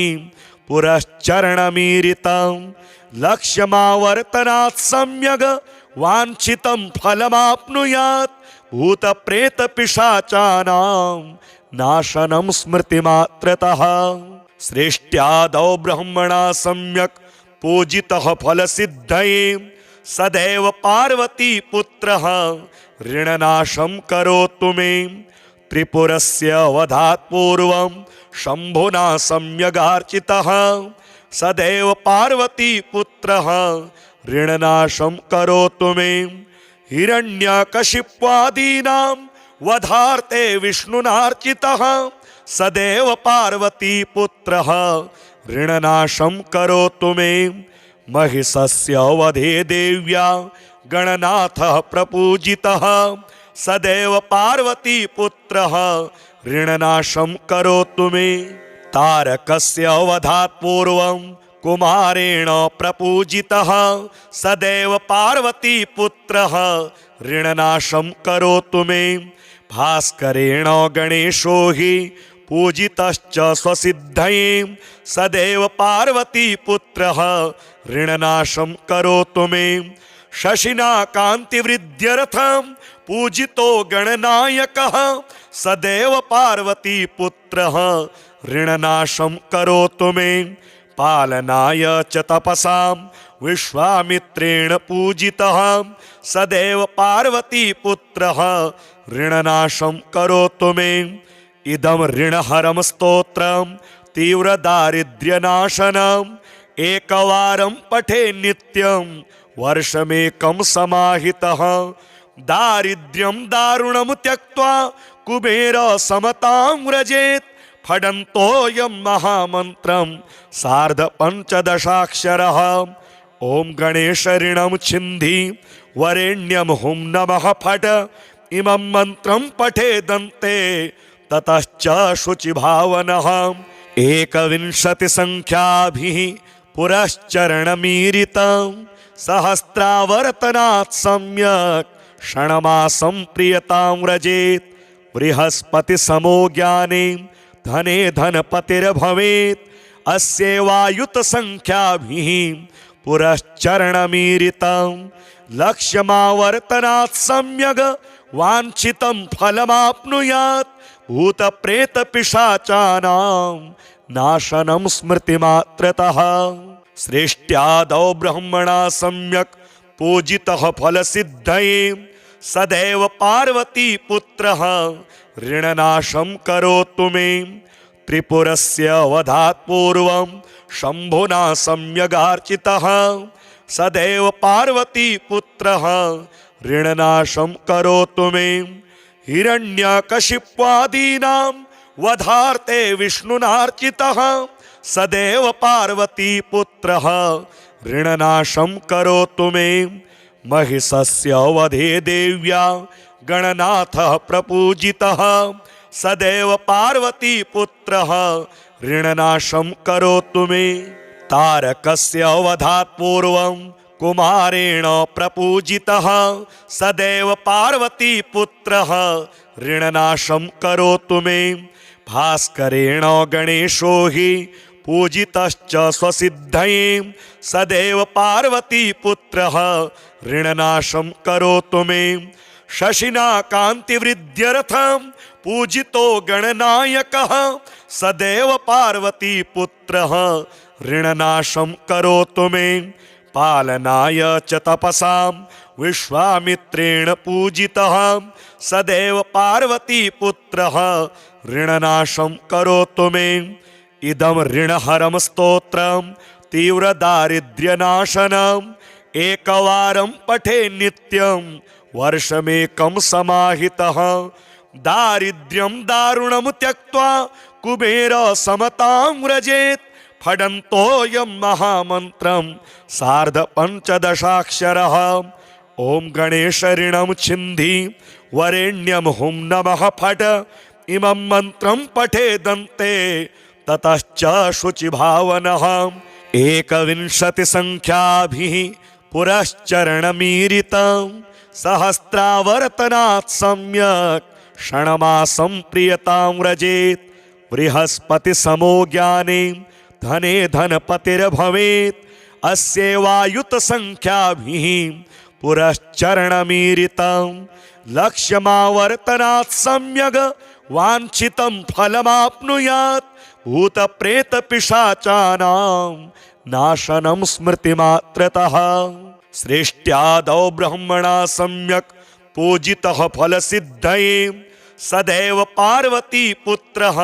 पुरश्चरणमीरितं लक्ष्यमावर्तनात् सम्यग् वाञ्छितं फलमाप्नुयात्। भूतप्रेतपिशाचानां नाशनं स्मृतिमात्रतः। सृष्ट्यादौ ब्रह्मणा सम्यक् पूजितः फलसिद्धये सदैव पार्वतीपुत्रः ऋणनाशं करोतु मे। त्रिपुरस्य वधात् पूर्वं शम्भुना सम्यगार्चितः सदैव पार्वतीपुत्रः ऋणनाशं करोतु मे। हिरण्यकशिप्वादीनां वधार्थे विष्णुनार्चितः सदैव पार्वतीपुत्रः ऋणनाशं करोतु मे। महिषस्य वधे देव्या गणनाथः प्रपूजितः सदैव पार्वतीपुत्रः ऋणनाशं करोतु मे। तारकस्य वधात् पूर्वं कुमारेण प्रपूजितः सदैव पार्वतीपुत्रः ऋणनाशं करोतु मे। भास्करेण गणेशो हि पूजितश्च स्वसिद्धये सदैव पार्वतीपुत्रः ऋणनाशं करोतु मे शशिना कान्तिवृद्ध्यर्थं पूजितो गणनायकः सदैव पार्वतीपुत्रः ऋणनाशं करोतु मे पालनाय च तपसां विश्वामित्रेण पूजितः सदैव पार्वतीपुत्रः ऋणनाशं करोतु मे इदं ऋणहरं स्तोत्रं तीव्रदारिद्र्यनाशनम् एकवारं पठे नित्यं वर्षमेकं समाहितः दारिद्र्यं दारुणं त्यक्त्वा कुबेर समतां व्रजेत् फडन्तोऽयं महामन्त्रं सार्धपञ्चदशाक्षरः ॐ गणेश ऋणं छिन्धि वरेण्यं हुं नमः फट इमं मन्त्रं पठेदन्ते ततश्च शुचिभावनः एकविंशतिसङ्ख्याभिः पुरश्चरणमीरितं सहस्रावर्तनात् सम्यक् क्षणमासं प्रियतां व्रजेत् बृहस्पतिसमो ज्ञाने धने धनपतिर्भवेत् अस्यैवायुतसङ्ख्याभिः पुरश्चरणमीरितं लक्ष्यमावर्तनात् सम्यग् वाञ्छितं फलमाप्नुयात् भूतप्रेतपिशाचानां नाशनं स्मृतिमात्रतः सृष्ट्यादौ ब्रह्मणा सम्यक् पूजितः फलसिद्धये सदैव पार्वतीपुत्रः ऋणनाशं करोतु मे त्रिपुरस्य वधात् पूर्वं शम्भुना सम्यगार्चितः सदैव पार्वतीपुत्रः ऋणनाशं करोतु मे हिरण्यकशिप्वादीनां वधार्थे विष्णुनार्चितः सदैव पार्वतीपुत्रः ऋणनाशं करोतु मे महिषस्य वधे देव्या गणनाथः प्रपूजितः सदैव पार्वतीपुत्रः ऋणनाशं करोतु मे तारकस्य वधात् पूर्वं कुमारेण प्रपूजितः सदैव पार्वतीपुत्रः ऋणनाशं करोतु मे भास्करेण गणेशो हि पूजितश्च स्वसिद्धये सदैव पार्वतीपुत्रः ऋणनाशं करोतु मे शशिना कान्तिवृद्ध्यर्थं पूजितो गणनायकः सदैव पार्वतीपुत्रः ऋणनाशं करोतु मे पालनाय च तपसां विश्वामित्रेण पूजितः सदैव पार्वतीपुत्रः ऋणनाशं करोतु मे इदं ऋणहरं स्तोत्रं तीव्रदारिद्र्यनाशनम् एकवारं पठे नित्यं वर्षमेकं समाहितः दारिद्र्यं दारुणं त्यक्त्वा कुबेर समतां व्रजेत् फडन्तोऽयं महामन्त्रं सार्धपञ्चदशाक्षरः ॐ गणेश ऋणं छिन्धि वरेण्यं हुं नमः फट इमं मन्त्रं पठेदन्ते ततश्च शुचिभावनः एकविंशतिसङ्ख्याभिः पुरश्चरणमीरितं सहस्रावर्तनात् सम्यक् क्षणमासं प्रियतां व्रजेत् बृहस्पतिसमो ज्ञाने धने धनपतिर्भवेत् अस्यैवायुतसङ्ख्याभिः पुरश्चरणमीरितं लक्ष्यमावर्तनात् सम्यग् वाञ्छितं फलमाप्नुयात् भूतप्रेतपिशाचानां नाशनं स्मृतिमात्रतः सृष्ट्यादौ ब्रह्मणा सम्यक् पूजितः फलसिद्धये सदैव पार्वतीपुत्रः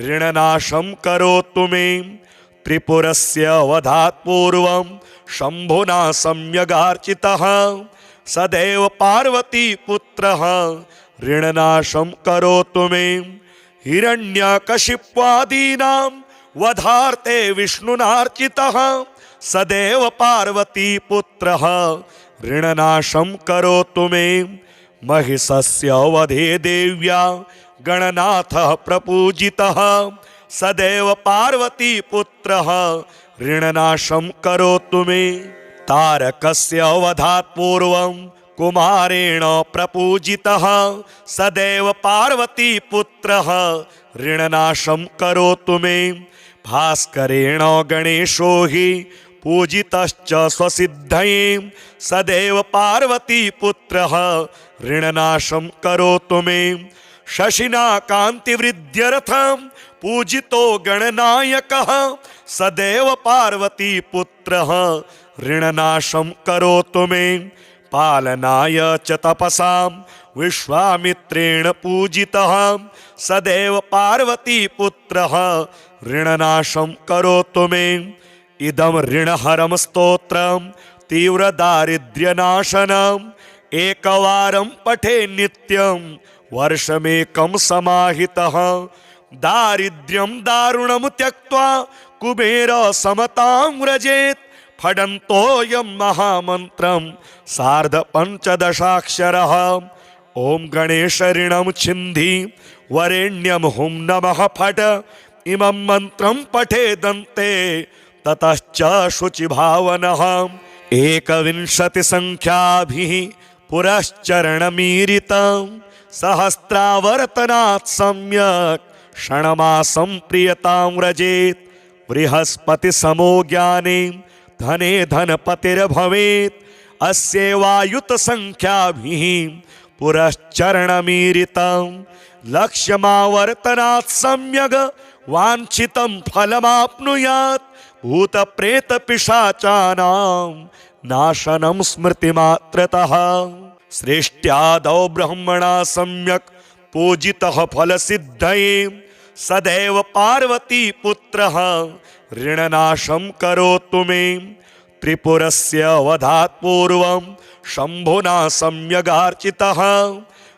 ऋणनाशं करोतु मे त्रिपुरस्य वधात् पूर्वं शम्भुना सम्यगार्चितः सदैव पार्वतीपुत्रः ऋणनाशं करोतु मे हिरण्यकशिप्वादीनां वधार्थे विष्णुनार्चितः सदैव पार्वतीपुत्रः ऋणनाशं करोतु मे महिषस्य वधे देव्या गणनाथः प्रपूजितः सदैव पार्वतीपुत्रः ऋणनाशं करोतु मे तारकस्य वधात् पूर्वं कुमारेण प्रपूजितः सदैव पार्वतीपुत्रः ऋणनाशं करोतु मे। भास्करेण गणेशो हि पूजितश्च स्वसिद्धये सदैव पार्वतीपुत्रः ऋणनाशं करोतु मे। शशिना कान्तिवृद्ध्यर्थं पूजितो गणनायकः सदैव पार्वतीपुत्रः ऋणनाशं करोतु मे। पालनाय च तपसां विश्वामित्रेण पूजितः सदैव पार्वतीपुत्रः ऋणनाशं करोतु मे। इदं ऋणहरं स्तोत्रं तीव्रदारिद्र्यनाशनम् एकवारं पठे नित्यं वर्षमेकं समाहितः। दारिद्र्यं दारुणं त्यक्त्वा कुबेरसमतां व्रजेत्। फडन्तोऽयं महामन्त्रं सार्धपञ्चदशाक्षरः। ॐ गणेश ऋणं छिन्धि वरेण्यं हुं नमः फट्। इमं मन्त्रं पठेदन्ते ततश्च शुचिभावनः। 21 संख्याभिः पुरश्चरणमीरितं सहस्रावर्तनात् सम्यक् क्षणमासं प्रियतां व्रजेत्। बृहस्पतिसमो ज्ञाने धने धनपतिर्भवेत्। अस्यैवायुत संख्याभिः पुरश्चरणमीरितं लक्ष्यमावर्तनात् सम्यग् वाञ्छितं फलमाप्नुयात्। भूतप्रेतपिशाचानां नाशनं स्मृतिमात्रतः। सृष्ट्यादौ ब्रह्मणा सम्यक् पूजितः फलसिद्धये सदैव पार्वतीपुत्रः ऋणनाशं करोतु मे। त्रिपुरस्य वधात् पूर्वं शम्भुना सम्यगार्चितः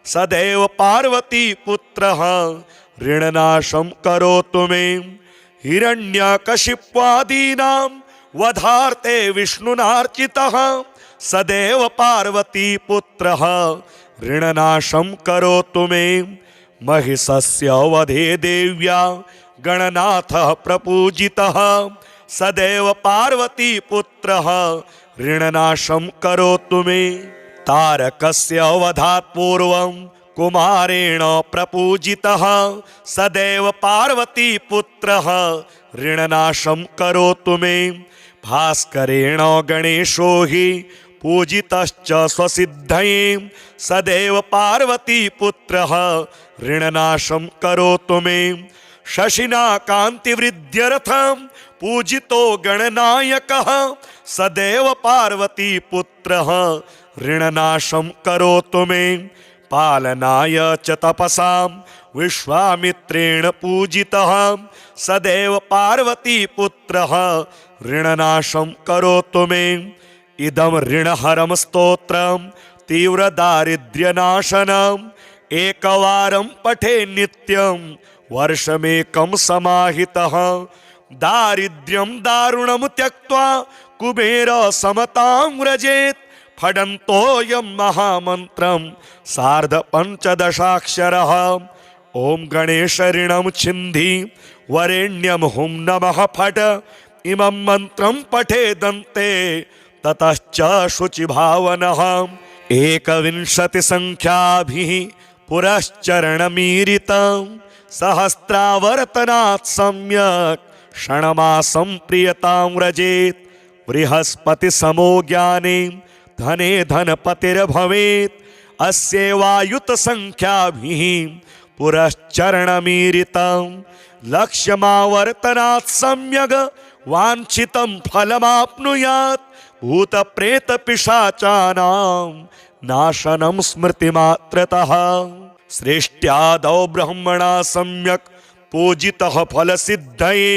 सदैव पार्वतीपुत्रः ऋणनाशं करोतु मे। हिरण्यकशिप्वादीनां वधार्थे विष्णुनार्चितः सदैव पार्वतीपुत्रः ऋणनाशं करोतु मे। महिषस्य वधे देव्या गणनाथः प्रपूजितः सदैव पार्वतीपुत्रः ऋणनाशं करोतु मे। तारकस्य वधात् पूर्वं कुमारेण प्रपूजितः सदैव पार्वतीपुत्रः ऋणनाशं करोतु मे। भास्करेण गणेशो हि पूजितश्च स्वसिद्धये सदैव पार्वतीपुत्रः ऋणनाशं करोतु मे। शशिना कान्तिवृद्ध्यर्थं पूजितो गणनायकः सदैव पार्वतीपुत्रः ऋणनाशं करोतु मे। पालनाय च तपसां विश्वामित्रेण पूजितः सदैव पार्वतीपुत्रः ऋणनाशं करोतु मे। इदं ऋणहरं स्तोत्रं तीव्रदारिद्र्यनाशनम् एकवारं पठे नित्यं वर्षमेकं समाहितः। दारिद्र्यं दारुणं त्यक्त्वा कुबेरसमतां व्रजेत्। फडन्तोऽयं महामन्त्रं सार्धपञ्चदशाक्षरः। ॐ गणेश ऋणं छिन्धि वरेण्यं हुं नमः फट्। इमं मन्त्रं पठेदन्ते ततश्च शुचिभावनः। 21 संख्याभिः पुरश्चरणमीरितं सहस्रावर्तनात् सम्यक् क्षणमासं प्रियतां व्रजेत्। बृहस्पतिसमो ज्ञाने धने धनपतिर्भवेत्। अस्यैवायुत संख्याभिः पुरश्चरणमीरितं लक्ष्यमावर्तनात् सम्यग् वाञ्छितं फलमाप्नुयात्। भूतप्रेतपिशाचानां नाशनं स्मृतिमात्रतः। सृष्ट्यादौ ब्रह्मणा सम्यक् पूजितः फलसिद्धये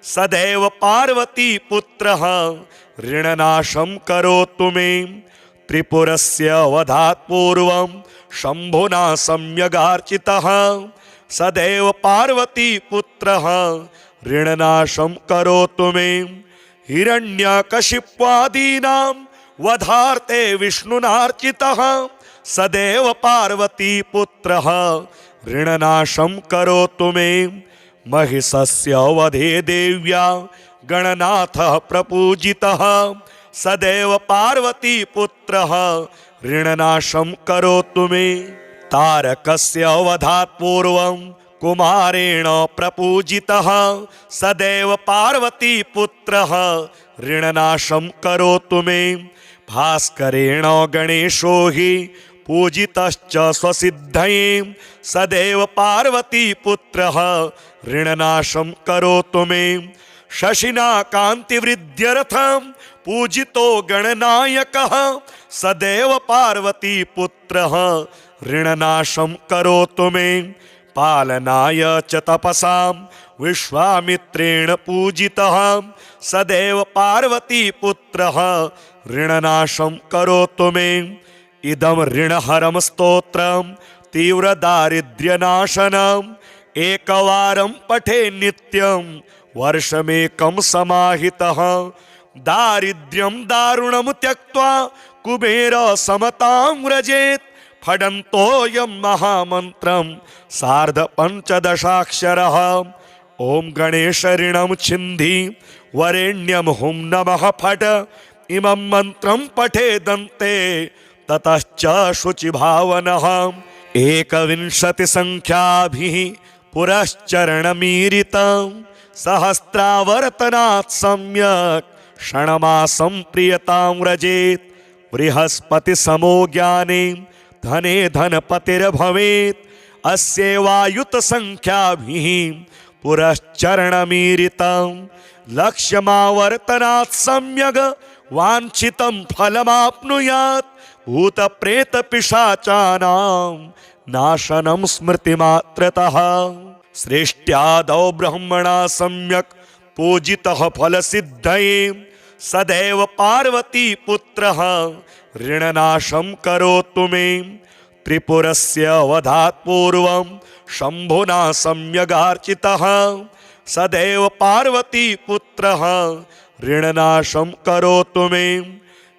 सदैव पार्वतीपुत्रः ऋणनाशं करोतु मे। त्रिपुरस्य वधात् पूर्वं शम्भुना सम्यगार्चितः सदैव पार्वतीपुत्रः ऋणनाशं करोतु मे। हिरण्यकशिप्वादीनां वधार्थे विष्णुनार्चितः सदैव पार्वतीपुत्रः ऋणनाशं करोतु मे। महिषस्य वधे देव्या गणनाथः प्रपूजितः सदैव पार्वतीपुत्रः ऋणनाशं करोतु मे। तारकस्य वधात् पूर्वं कुमारेण प्रपूजितः सदैव पार्वतीपुत्रः ऋणनाशं करोतु मे। भास्करेण गणेशो हि पूजितश्च स्वसिद्धये सदैव पार्वतीपुत्रः ऋणनाशं करोतु मे। शशिना कान्तिवृद्ध्यर्थं पूजितो गणनायकः सदैव पार्वतीपुत्रः ऋणनाशं करोतु मे। पालनाय च तपसां विश्वामित्रेण पूजितः सदैव पार्वतीपुत्रः ऋणनाशं करोतु मे। इदं ऋणहरं स्तोत्रं तीव्रदारिद्र्यनाशनम् एकवारं पठे नित्यं वर्षमेकं समाहितः। दारिद्र्यं दारुणं त्यक्त्वा कुबेर समतां व्रजेत्। फडन्तोऽयं महामन्त्रं सार्धपञ्चदशाक्षरः। ॐ गणेश ऋणं छिन्धि वरेण्यं हुं नमः फट्। इमं मन्त्रं पठेदन्ते ततश्च शुचिभावनः। 21 संख्याभिः पुरश्चरणमीरितं सहस्रावर्तनात् सम्यक् क्षणमासं प्रियतां व्रजेत्। बृहस्पतिसमो ज्ञाने धने धनपतिर्भवेत्। अस्यैवायुत संख्याभिः पुरश्चरणमीरितं लक्ष्यमावर्तनात् सम्यग् वाञ्छितं फलमाप्नुयात्। भूतप्रेतपिशाचानां नाशनं स्मृतिमात्रतः। सृष्ट्यादौ ब्रह्मणा सम्यक् पूजितः फलसिद्धये सदैव पार्वतीपुत्रः ऋणनाशं करोतु मे। त्रिपुरस्य वधात् पूर्वं शम्भुना सम्यगार्चितः सदैव पार्वतीपुत्रः ऋणनाशं करोतु मे।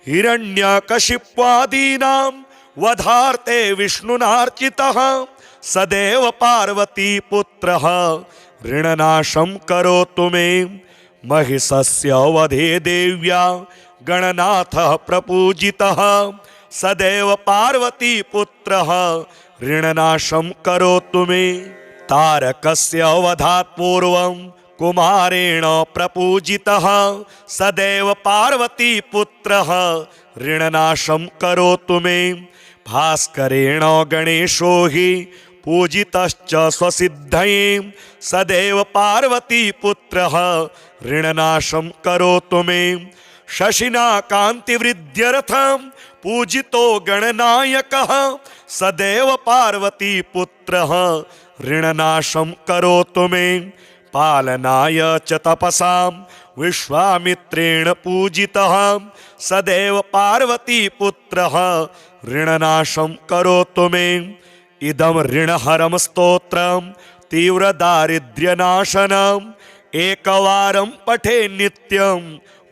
हिरण्यकशिप्वादीनां वधार्थे विष्णुनार्चितः सदैव पार्वतीपुत्रः ऋणनाशं करोतु मे। महिषस्य वधे देव्या गणनाथः प्रपूजितः सदैव पार्वतीपुत्रः ऋणनाशं करोतु मे। तारकस्य वधात् पूर्वं कुमारेण प्रपूजितः सदैव पार्वतीपुत्रः ऋणनाशं करोतु मे। भास्करेण गणेशो हि पूजितश्च स्वसिद्धये सदैव पार्वतीपुत्रः ऋणनाशं करोतु मे। शशिना कान्तिवृद्ध्यर्थं पूजितो गणनायकः सदैव पार्वतीपुत्रः ऋणनाशं करोतु मे। पालनाय च तपसां विश्वामित्रेण पूजितः सदैव पार्वतीपुत्रः ऋणनाशं करोतु मे। इदं ऋणहरं स्तोत्रं तीव्रदारिद्र्यनाशनम् एकवारं पठे नित्यं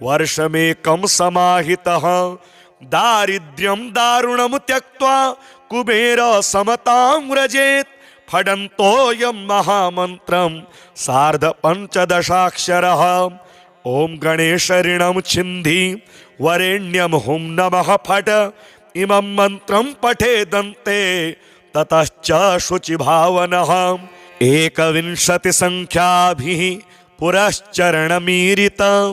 वर्षमेकं समाहितः। दारिद्र्यं दारुणं त्यक्त्वा कुबेर समतां व्रजेत्। फडन्तोऽयं महामन्त्रं सार्धपञ्चदशाक्षरः। ॐ गणेश ऋणं छिन्धि वरेण्यं हुं नमः फट्। इमं मन्त्रं पठेदन्ते ततश्च शुचिभावनः। 21 संख्याभिः पुरश्चरणमीरितं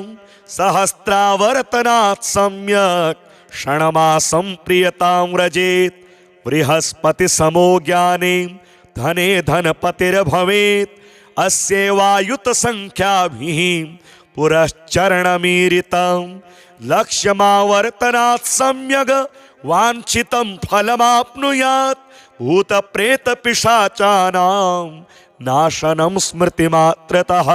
सहस्रावर्तनात् सम्यक् क्षणमासं प्रियतां व्रजेत्। बृहस्पतिसमो ज्ञाने धने धनपतिर्भवेत्। अस्यैवायुत संख्याभिः पुरश्चरणमीरितं लक्ष्यमावर्तनात् सम्यग् वाञ्छितं फलमाप्नुयात्। भूतप्रेतपिशाचानां नाशनं स्मृतिमात्रतः।